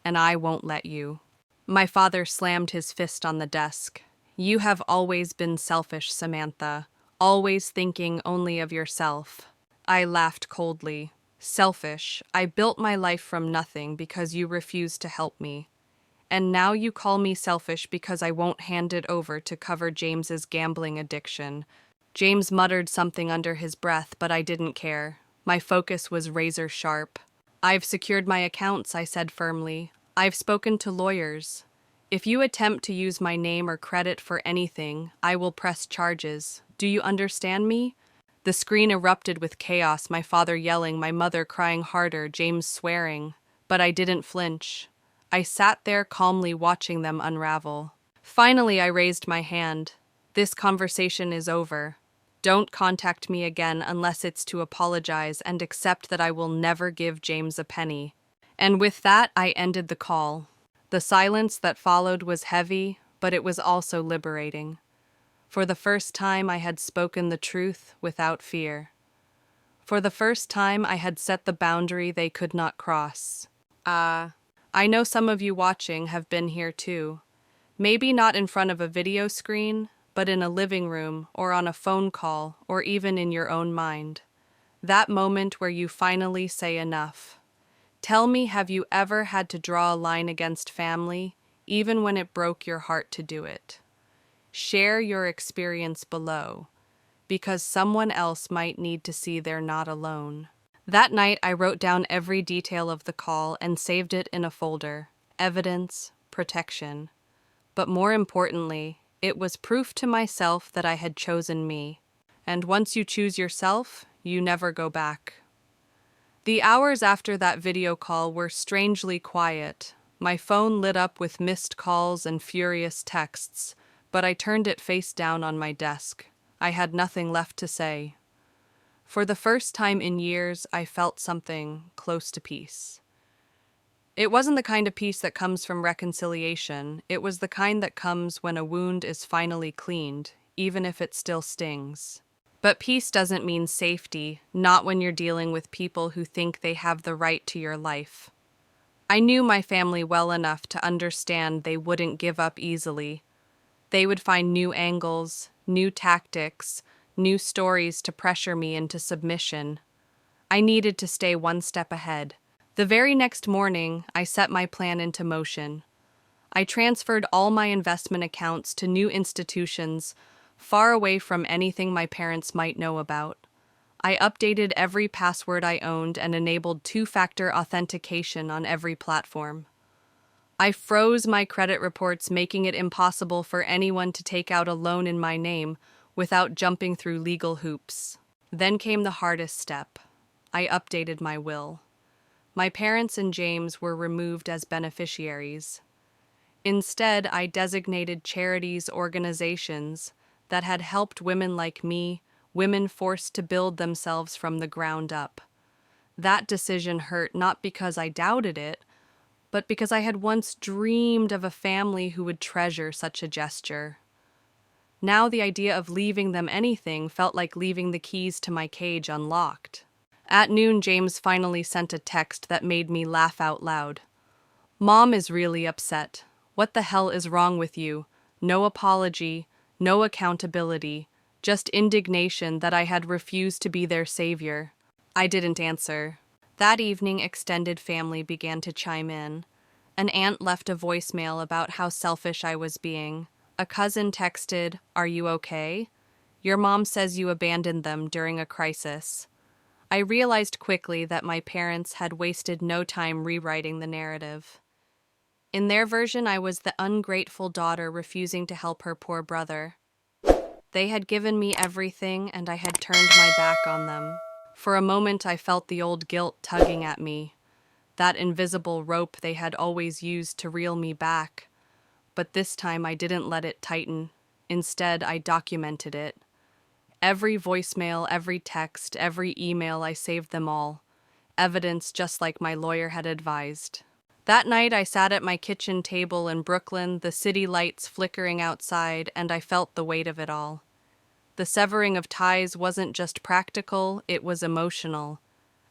And I won't let you." My father slammed his fist on the desk. "You have always been selfish, Samantha. Always thinking only of yourself." I laughed coldly. "Selfish. I built my life from nothing because you refused to help me. And now you call me selfish because I won't hand it over to cover James's gambling addiction." James muttered something under his breath, but I didn't care. My focus was razor sharp. "I've secured my accounts," I said firmly. "I've spoken to lawyers. If you attempt to use my name or credit for anything, I will press charges. Do you understand me?" The screen erupted with chaos, my father yelling, my mother crying harder, James swearing. But I didn't flinch. I sat there calmly watching them unravel. Finally, I raised my hand. "This conversation is over. Don't contact me again unless it's to apologize and accept that I will never give James a penny." And with that, I ended the call. The silence that followed was heavy, but it was also liberating. For the first time, I had spoken the truth without fear. For the first time, I had set the boundary they could not cross. I know some of you watching have been here too. Maybe not in front of a video screen, but in a living room or on a phone call or even in your own mind. That moment where you finally say enough. Tell me, have you ever had to draw a line against family, even when it broke your heart to do it? Share your experience below, because someone else might need to see they're not alone. That night, I wrote down every detail of the call and saved it in a folder. Evidence, protection. But more importantly, it was proof to myself that I had chosen me. And once you choose yourself, you never go back. The hours after that video call were strangely quiet. My phone lit up with missed calls and furious texts, but I turned it face down on my desk. I had nothing left to say. For the first time in years, I felt something close to peace. It wasn't the kind of peace that comes from reconciliation. It was the kind that comes when a wound is finally cleaned, even if it still stings. But peace doesn't mean safety, not when you're dealing with people who think they have the right to your life. I knew my family well enough to understand they wouldn't give up easily. They would find new angles, new tactics, new stories to pressure me into submission. I needed to stay one step ahead. The very next morning, I set my plan into motion. I transferred all my investment accounts to new institutions, far away from anything my parents might know about. I updated every password I owned and enabled two-factor authentication on every platform. I froze my credit reports, making it impossible for anyone to take out a loan in my name without jumping through legal hoops. Then came the hardest step. I updated my will. My parents and James were removed as beneficiaries. Instead, I designated charities, organizations that had helped women like me, women forced to build themselves from the ground up. That decision hurt not because I doubted it, but because I had once dreamed of a family who would treasure such a gesture. Now the idea of leaving them anything felt like leaving the keys to my cage unlocked. At noon, James finally sent a text that made me laugh out loud. "Mom is really upset. What the hell is wrong with you? No apology, no accountability, just indignation that I had refused to be their savior." I didn't answer. That evening, extended family began to chime in. An aunt left a voicemail about how selfish I was being. A cousin texted, "Are you okay? Your mom says you abandoned them during a crisis." I realized quickly that my parents had wasted no time rewriting the narrative. In their version, I was the ungrateful daughter refusing to help her poor brother. They had given me everything, and I had turned my back on them. For a moment, I felt the old guilt tugging at me, that invisible rope they had always used to reel me back. But this time, I didn't let it tighten. Instead, I documented it. Every voicemail, every text, every email, I saved them all. Evidence just like my lawyer had advised. That night, I sat at my kitchen table in Brooklyn, the city lights flickering outside, and I felt the weight of it all. The severing of ties wasn't just practical, it was emotional.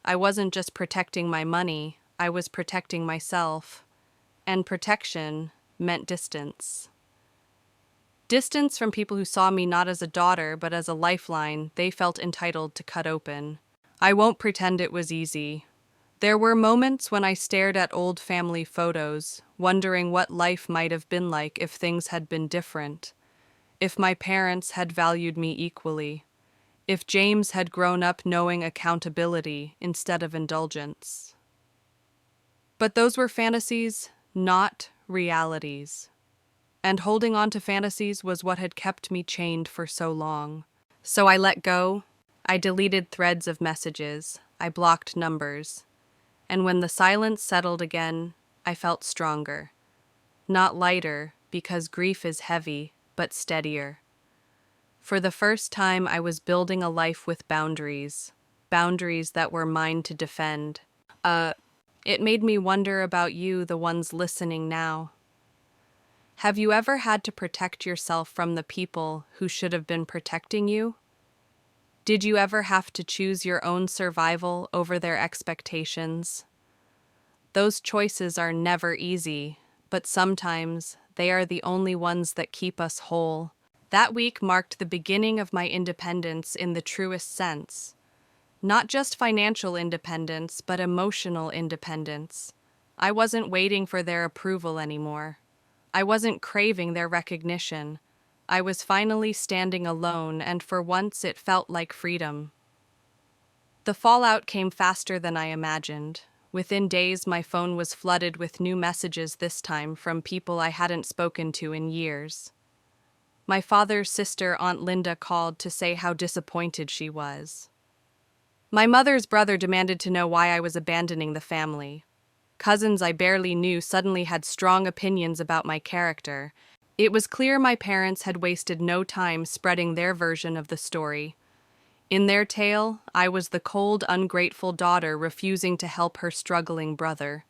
I wasn't just protecting my money, I was protecting myself. And protection meant distance. Distance from people who saw me not as a daughter, but as a lifeline they felt entitled to cut open. I won't pretend it was easy. There were moments when I stared at old family photos, wondering what life might have been like if things had been different. If my parents had valued me equally. If James had grown up knowing accountability instead of indulgence. But those were fantasies, not realities. And holding on to fantasies was what had kept me chained for so long. So I let go. I deleted threads of messages. I blocked numbers. And when the silence settled again, I felt stronger. Not lighter, because grief is heavy, but steadier. For the first time, I was building a life with boundaries. Boundaries that were mine to defend. It made me wonder about you, the ones listening now. Have you ever had to protect yourself from the people who should have been protecting you? Did you ever have to choose your own survival over their expectations? Those choices are never easy, but sometimes they are the only ones that keep us whole. That week marked the beginning of my independence in the truest sense. Not just financial independence, but emotional independence. I wasn't waiting for their approval anymore. I wasn't craving their recognition. I was finally standing alone, and for once it felt like freedom. The fallout came faster than I imagined. Within days, my phone was flooded with new messages, this time from people I hadn't spoken to in years. My father's sister, Aunt Linda, called to say how disappointed she was. My mother's brother demanded to know why I was abandoning the family. Cousins I barely knew suddenly had strong opinions about my character. It was clear my parents had wasted no time spreading their version of the story. In their tale, I was the cold, ungrateful daughter refusing to help her struggling brother.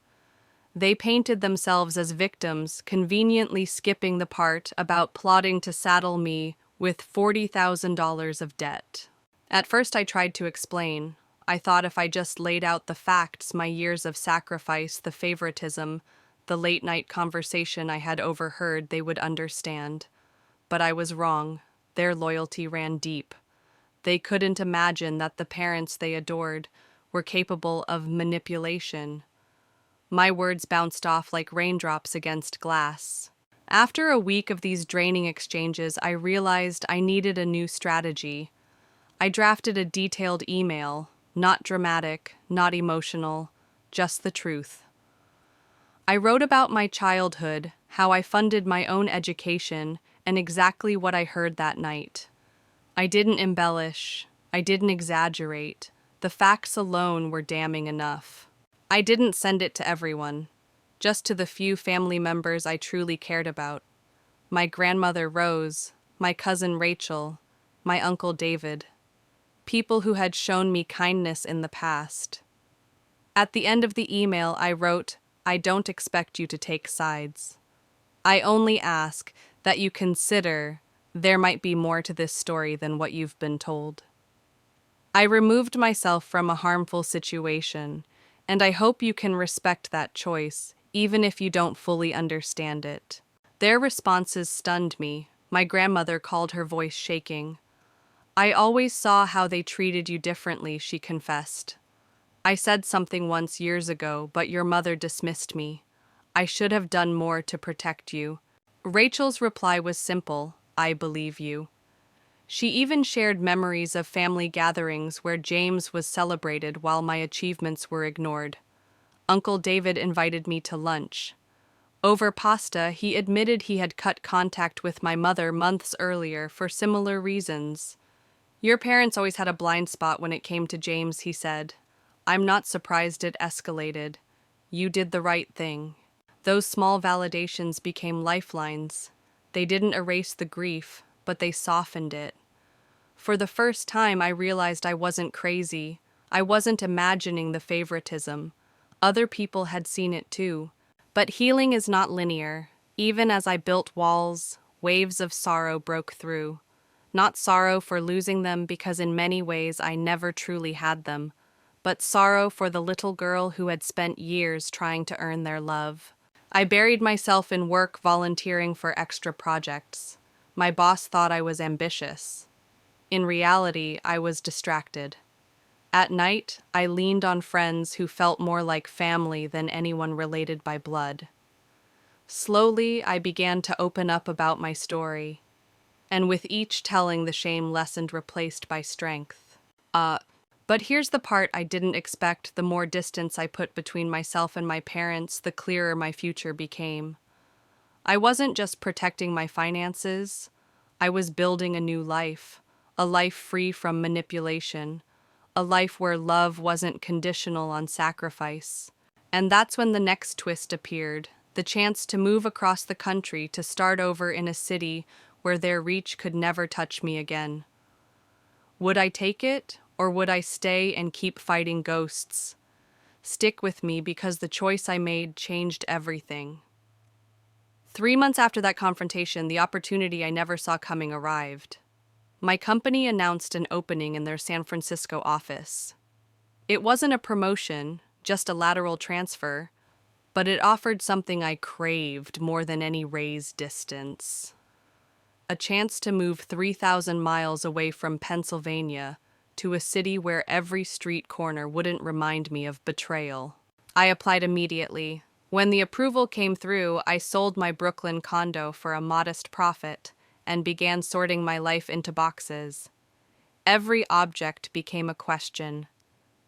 They painted themselves as victims, conveniently skipping the part about plotting to saddle me with $40,000 of debt. At first, I tried to explain. I thought if I just laid out the facts, my years of sacrifice, the favoritism, the late-night conversation I had overheard, they would understand. But I was wrong. Their loyalty ran deep. They couldn't imagine that the parents they adored were capable of manipulation. My words bounced off like raindrops against glass. After a week of these draining exchanges, I realized I needed a new strategy. I drafted a detailed email, not dramatic, not emotional, just the truth. I wrote about my childhood, how I funded my own education, and exactly what I heard that night. I didn't embellish. I didn't exaggerate. The facts alone were damning enough. I didn't send it to everyone, just to the few family members I truly cared about. My grandmother Rose, my cousin Rachel, my uncle David. People who had shown me kindness in the past. At the end of the email, I wrote, "I don't expect you to take sides. I only ask that you consider there might be more to this story than what you've been told." I removed myself from a harmful situation, and I hope you can respect that choice, even if you don't fully understand it. Their responses stunned me. My grandmother called her voice shaking. "I always saw how they treated you differently," she confessed. "I said something once years ago, but your mother dismissed me. I should have done more to protect you." Rachel's reply was simple, "I believe you." She even shared memories of family gatherings where James was celebrated while my achievements were ignored. Uncle David invited me to lunch. Over pasta, he admitted he had cut contact with my mother months earlier for similar reasons. "Your parents always had a blind spot when it came to James," he said. "I'm not surprised it escalated. You did the right thing." Those small validations became lifelines. They didn't erase the grief, but they softened it. For the first time, I realized I wasn't crazy. I wasn't imagining the favoritism. Other people had seen it too. But healing is not linear. Even as I built walls, waves of sorrow broke through. Not sorrow for losing them, because in many ways I never truly had them, but sorrow for the little girl who had spent years trying to earn their love. I buried myself in work, volunteering for extra projects. My boss thought I was ambitious. In reality, I was distracted. At night, I leaned on friends who felt more like family than anyone related by blood. Slowly, I began to open up about my story, and with each telling, the shame lessened, replaced by strength. But here's the part I didn't expect. The more distance I put between myself and my parents, the clearer my future became. I wasn't just protecting my finances. I was building a new life, a life free from manipulation, a life where love wasn't conditional on sacrifice. And that's when the next twist appeared, the chance to move across the country, to start over in a city where their reach could never touch me again. Would I take it, or would I stay and keep fighting ghosts? Stick with me, because the choice I made changed everything. 3 months after that confrontation, the opportunity I never saw coming arrived. My company announced an opening in their San Francisco office. It wasn't a promotion, just a lateral transfer, but it offered something I craved more than any raise: distance. A chance to move 3,000 miles away from Pennsylvania to a city where every street corner wouldn't remind me of betrayal. I applied immediately. When the approval came through, I sold my Brooklyn condo for a modest profit and began sorting my life into boxes. Every object became a question.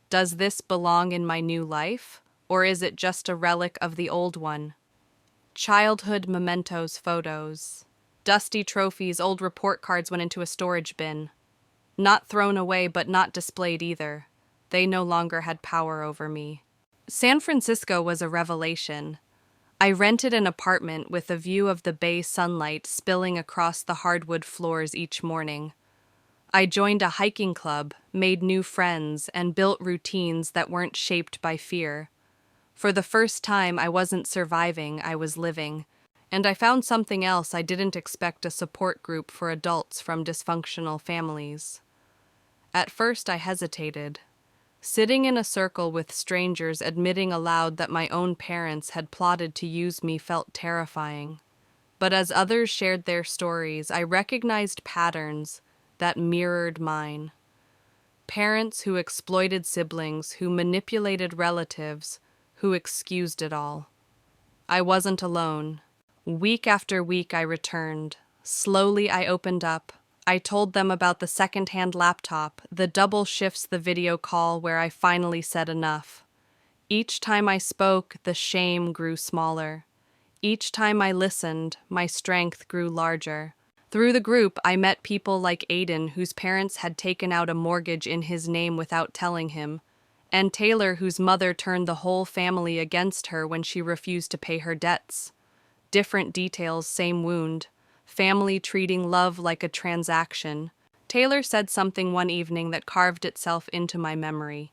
Does this belong in my new life, or is it just a relic of the old one? Childhood mementos, photos, dusty trophies, old report cards went into a storage bin. Not thrown away, but not displayed either. They no longer had power over me. San Francisco was a revelation. I rented an apartment with a view of the bay, sunlight spilling across the hardwood floors each morning. I joined a hiking club, made new friends, and built routines that weren't shaped by fear. For the first time, I wasn't surviving, I was living. And I found something else I didn't expect: a support group for adults from dysfunctional families. At first, I hesitated. Sitting in a circle with strangers admitting aloud that my own parents had plotted to use me felt terrifying. But as others shared their stories, I recognized patterns that mirrored mine. Parents who exploited siblings, who manipulated relatives, who excused it all. I wasn't alone. Week after week I returned. Slowly I opened up. I told them about the second-hand laptop, the double shifts, the video call where I finally said enough. Each time I spoke, the shame grew smaller. Each time I listened, my strength grew larger. Through the group, I met people like Aiden, whose parents had taken out a mortgage in his name without telling him, and Taylor, whose mother turned the whole family against her when she refused to pay her debts. Different details, same wound. Family treating love like a transaction. Taylor said something one evening that carved itself into my memory.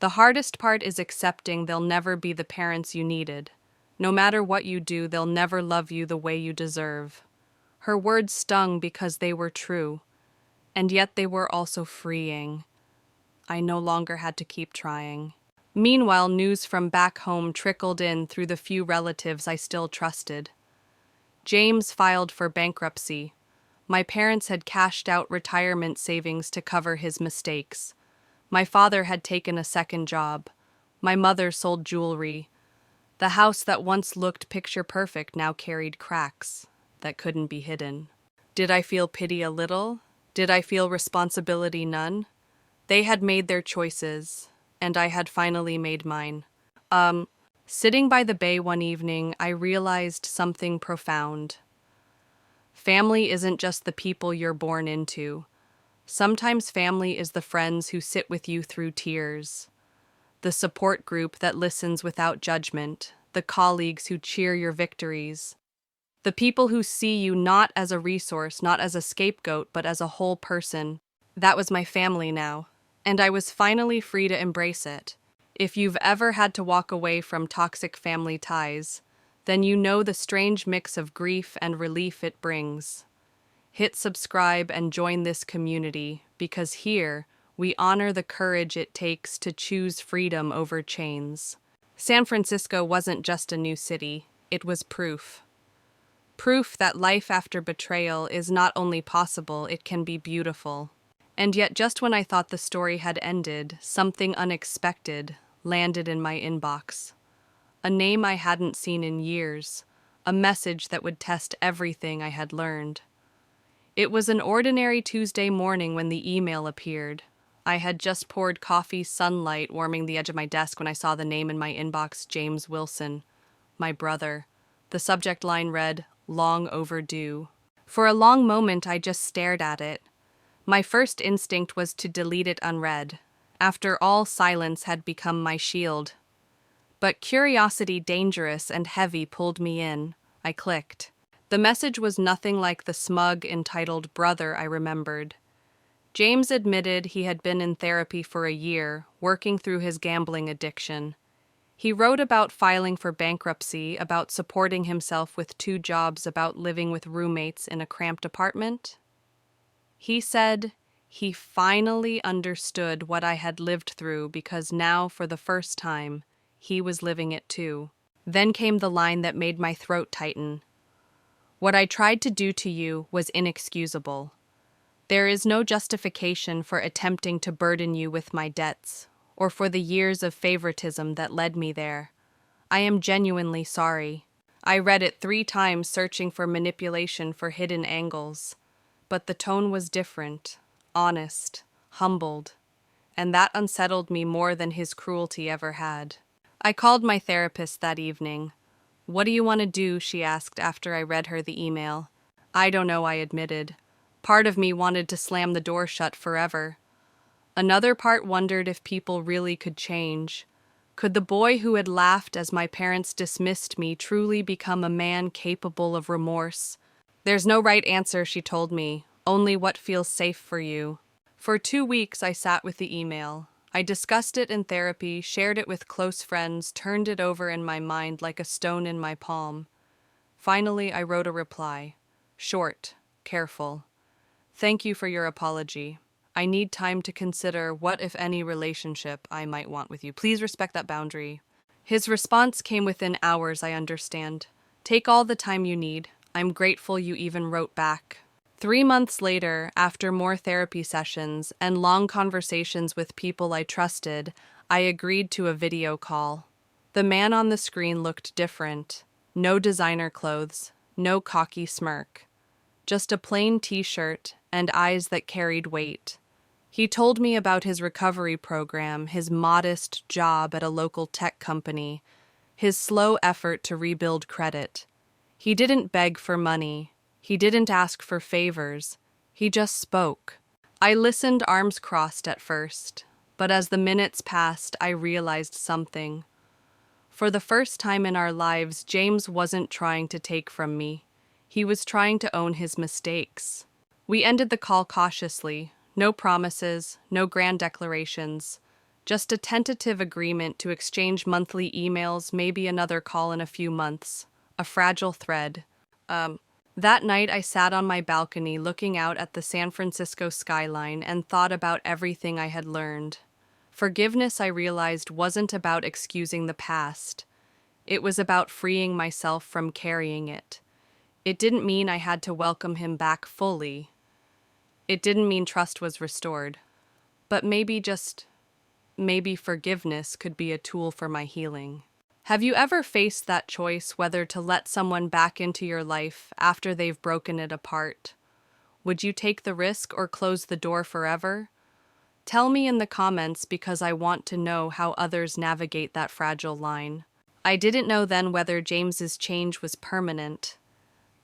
The hardest part is accepting they'll never be the parents you needed. No matter what you do, they'll never love you the way you deserve. Her words stung because they were true, and yet they were also freeing. I no longer had to keep trying. Meanwhile, news from back home trickled in through the few relatives I still trusted. James filed for bankruptcy. My parents had cashed out retirement savings to cover his mistakes. My father had taken a second job. My mother sold jewelry. The house that once looked picture perfect now carried cracks that couldn't be hidden. Did I feel pity? A little? Did I feel responsibility? None. They had made their choices, and I had finally made mine. Sitting by the bay one evening, I realized something profound. Family isn't just the people you're born into. Sometimes family is the friends who sit with you through tears, the support group that listens without judgment, the colleagues who cheer your victories, the people who see you not as a resource, not as a scapegoat, but as a whole person. That was my family now, and I was finally free to embrace it. If you've ever had to walk away from toxic family ties, then you know the strange mix of grief and relief it brings. Hit subscribe and join this community, because here we honor the courage it takes to choose freedom over chains. San Francisco wasn't just a new city, it was proof. Proof that life after betrayal is not only possible, it can be beautiful. And yet, just when I thought the story had ended, something unexpected landed in my inbox. A name I hadn't seen in years, a message that would test everything I had learned. It was an ordinary Tuesday morning when the email appeared. I had just poured coffee, sunlight warming the edge of my desk when I saw the name in my inbox: James Wilson, my brother. The subject line read, "Long overdue." For a long moment I just stared at it. My first instinct was to delete it unread. After all, silence had become my shield. But curiosity, dangerous and heavy, pulled me in. I clicked. The message was nothing like the smug, entitled brother I remembered. James admitted he had been in therapy for a year, working through his gambling addiction. He wrote about filing for bankruptcy, about supporting himself with 2 jobs, about living with roommates in a cramped apartment. He said he finally understood what I had lived through, because now, for the first time, he was living it too. Then came the line that made my throat tighten. "What I tried to do to you was inexcusable. There is no justification for attempting to burden you with my debts, or for the years of favoritism that led me there. I am genuinely sorry." I read it 3 times, searching for manipulation, for hidden angles. But the tone was different, honest, humbled, and that unsettled me more than his cruelty ever had. I called my therapist that evening. "What do you want to do?" she asked after I read her the email. "I don't know," I admitted. Part of me wanted to slam the door shut forever. Another part wondered if people really could change. Could the boy who had laughed as my parents dismissed me truly become a man capable of remorse? "There's no right answer," she told me. Only what feels safe for you. For 2 weeks, I sat with the email. I discussed it in therapy, shared it with close friends, turned it over in my mind like a stone in my palm. Finally, I wrote a reply. Short, careful. Thank you for your apology. I need time to consider what, if any, relationship I might want with you. Please respect that boundary. His response came within hours, I understand. Take all the time you need. I'm grateful you even wrote back. 3 months later, after more therapy sessions and long conversations with people I trusted, I agreed to a video call. The man on the screen looked different. No designer clothes, no cocky smirk. Just a plain t-shirt and eyes that carried weight. He told me about his recovery program, his modest job at a local tech company, his slow effort to rebuild credit. He didn't beg for money. He didn't ask for favors. He just spoke. I listened arms crossed at first, but as the minutes passed, I realized something. For the first time in our lives, James wasn't trying to take from me. He was trying to own his mistakes. We ended the call cautiously. No promises, no grand declarations. Just a tentative agreement to exchange monthly emails, maybe another call in a few months. A fragile thread. That night I sat on my balcony looking out at the San Francisco skyline and thought about everything I had learned. Forgiveness, I realized, wasn't about excusing the past. It was about freeing myself from carrying it. It didn't mean I had to welcome him back fully. It didn't mean trust was restored. But maybe forgiveness could be a tool for my healing. Have you ever faced that choice whether to let someone back into your life after they've broken it apart? Would you take the risk or close the door forever? Tell me in the comments because I want to know how others navigate that fragile line. I didn't know then whether James's change was permanent,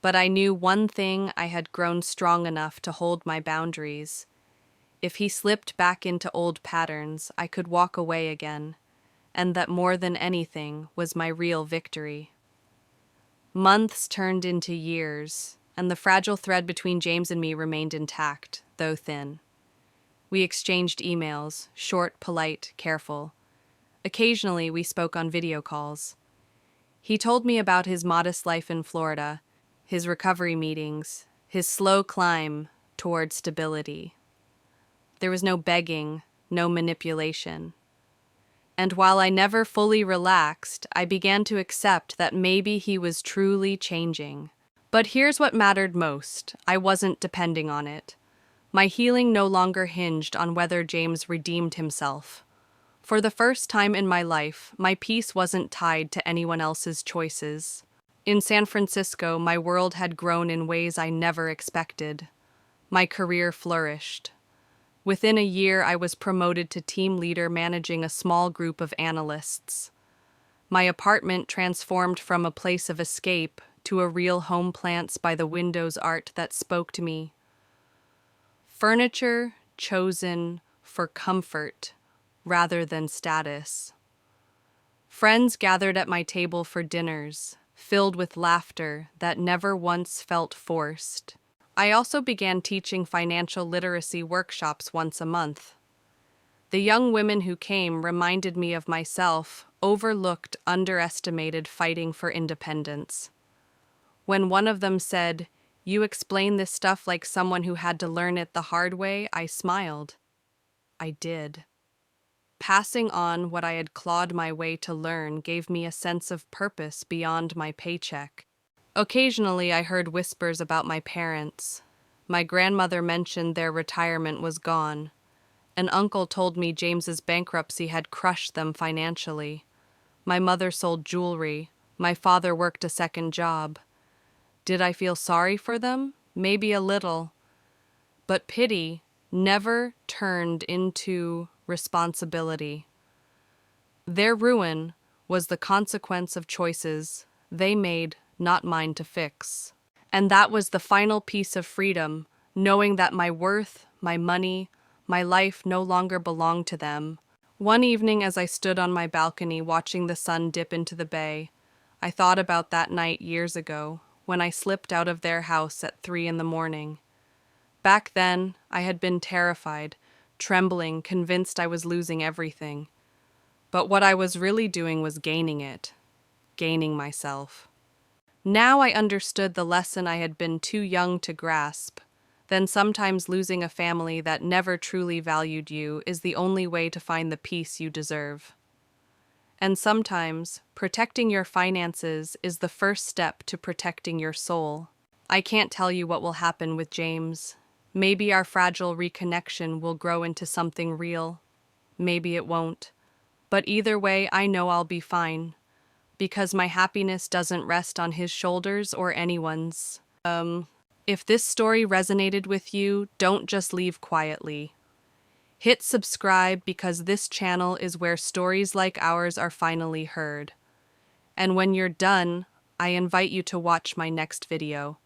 but I knew one thing: I had grown strong enough to hold my boundaries. If he slipped back into old patterns, I could walk away again. And that more than anything was my real victory. Months turned into years, and the fragile thread between James and me remained intact, though thin. We exchanged emails, short, polite, careful. Occasionally, we spoke on video calls. He told me about his modest life in Florida, his recovery meetings, his slow climb toward stability. There was no begging, no manipulation. And while I never fully relaxed, I began to accept that maybe he was truly changing. But here's what mattered most: I wasn't depending on it. My healing no longer hinged on whether James redeemed himself. For the first time in my life, my peace wasn't tied to anyone else's choices. In San Francisco, my world had grown in ways I never expected. My career flourished. Within a year, I was promoted to team leader, managing a small group of analysts. My apartment transformed from a place of escape to a real home, plants by the windows, art that spoke to me. Furniture chosen for comfort rather than status. Friends gathered at my table for dinners, filled with laughter that never once felt forced. I also began teaching financial literacy workshops once a month. The young women who came reminded me of myself, overlooked, underestimated, fighting for independence. When one of them said, "You explain this stuff like someone who had to learn it the hard way," I smiled. I did. Passing on what I had clawed my way to learn gave me a sense of purpose beyond my paycheck. Occasionally, I heard whispers about my parents. My grandmother mentioned their retirement was gone. An uncle told me James's bankruptcy had crushed them financially. My mother sold jewelry. My father worked a second job. Did I feel sorry for them? Maybe a little. But pity never turned into responsibility. Their ruin was the consequence of choices they made, not mine to fix. And that was the final piece of freedom, knowing that my worth, my money, my life no longer belonged to them. One evening, as I stood on my balcony watching the sun dip into the bay, I thought about that night years ago when I slipped out of their house at 3 a.m. Back then, I had been terrified, trembling, convinced I was losing everything. But what I was really doing was gaining it, gaining myself. Now I understood the lesson I had been too young to grasp. Then sometimes losing a family that never truly valued you is the only way to find the peace you deserve. And sometimes, protecting your finances is the first step to protecting your soul. I can't tell you what will happen with James. Maybe our fragile reconnection will grow into something real. Maybe it won't. But either way, I know I'll be fine, because my happiness doesn't rest on his shoulders or anyone's. If this story resonated with you, don't just leave quietly. Hit subscribe because this channel is where stories like ours are finally heard. And when you're done, I invite you to watch my next video.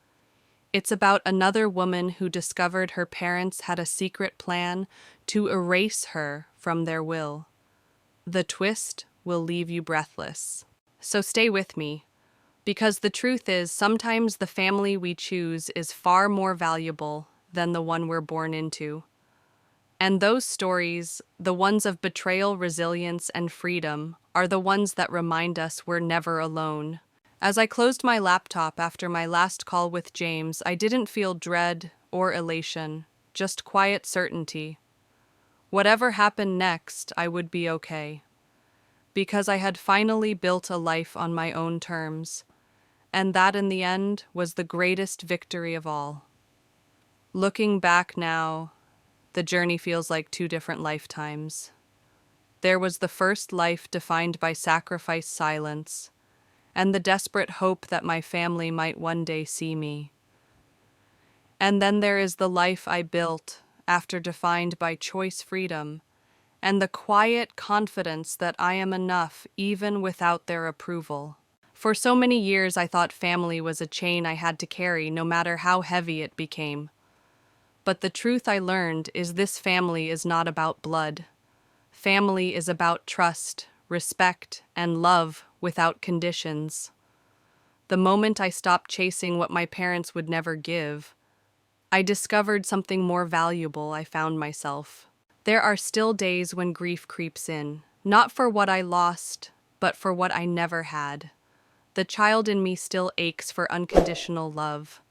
It's about another woman who discovered her parents had a secret plan to erase her from their will. The twist will leave you breathless. So stay with me, because the truth is sometimes the family we choose is far more valuable than the one we're born into. And those stories, the ones of betrayal, resilience, and freedom, are the ones that remind us we're never alone. As I closed my laptop after my last call with James, I didn't feel dread or elation, just quiet certainty. Whatever happened next, I would be okay. Because I had finally built a life on my own terms, and that in the end was the greatest victory of all. Looking back now, the journey feels like two different lifetimes. There was the first life defined by sacrifice, silence, and the desperate hope that my family might one day see me. And then there is the life I built after defined by choice, freedom, and the quiet confidence that I am enough even without their approval. For so many years I thought family was a chain I had to carry no matter how heavy it became. But the truth I learned is this family is not about blood. Family is about trust, respect, and love without conditions. The moment I stopped chasing what my parents would never give, I discovered something more valuable. I found myself. There are still days when grief creeps in, not for what I lost, but for what I never had. The child in me still aches for unconditional love.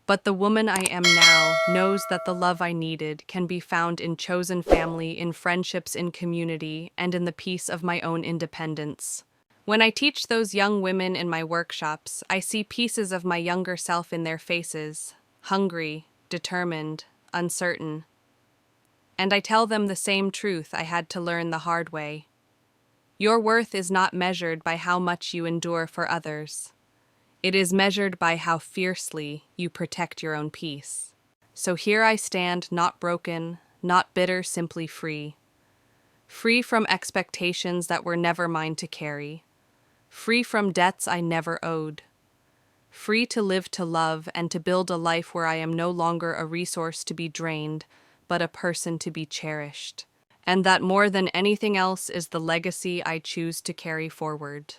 But the woman I am now knows that the love I needed can be found in chosen family, in friendships, in community, and in the peace of my own independence. When I teach those young women in my workshops, I see pieces of my younger self in their faces, hungry, determined, uncertain. And I tell them the same truth I had to learn the hard way. Your worth is not measured by how much you endure for others. It is measured by how fiercely you protect your own peace. So here I stand, not broken, not bitter, simply free. Free from expectations that were never mine to carry. Free from debts I never owed. Free to live, to love, and to build a life where I am no longer a resource to be drained, but a person to be cherished. And that more than anything else is the legacy I choose to carry forward.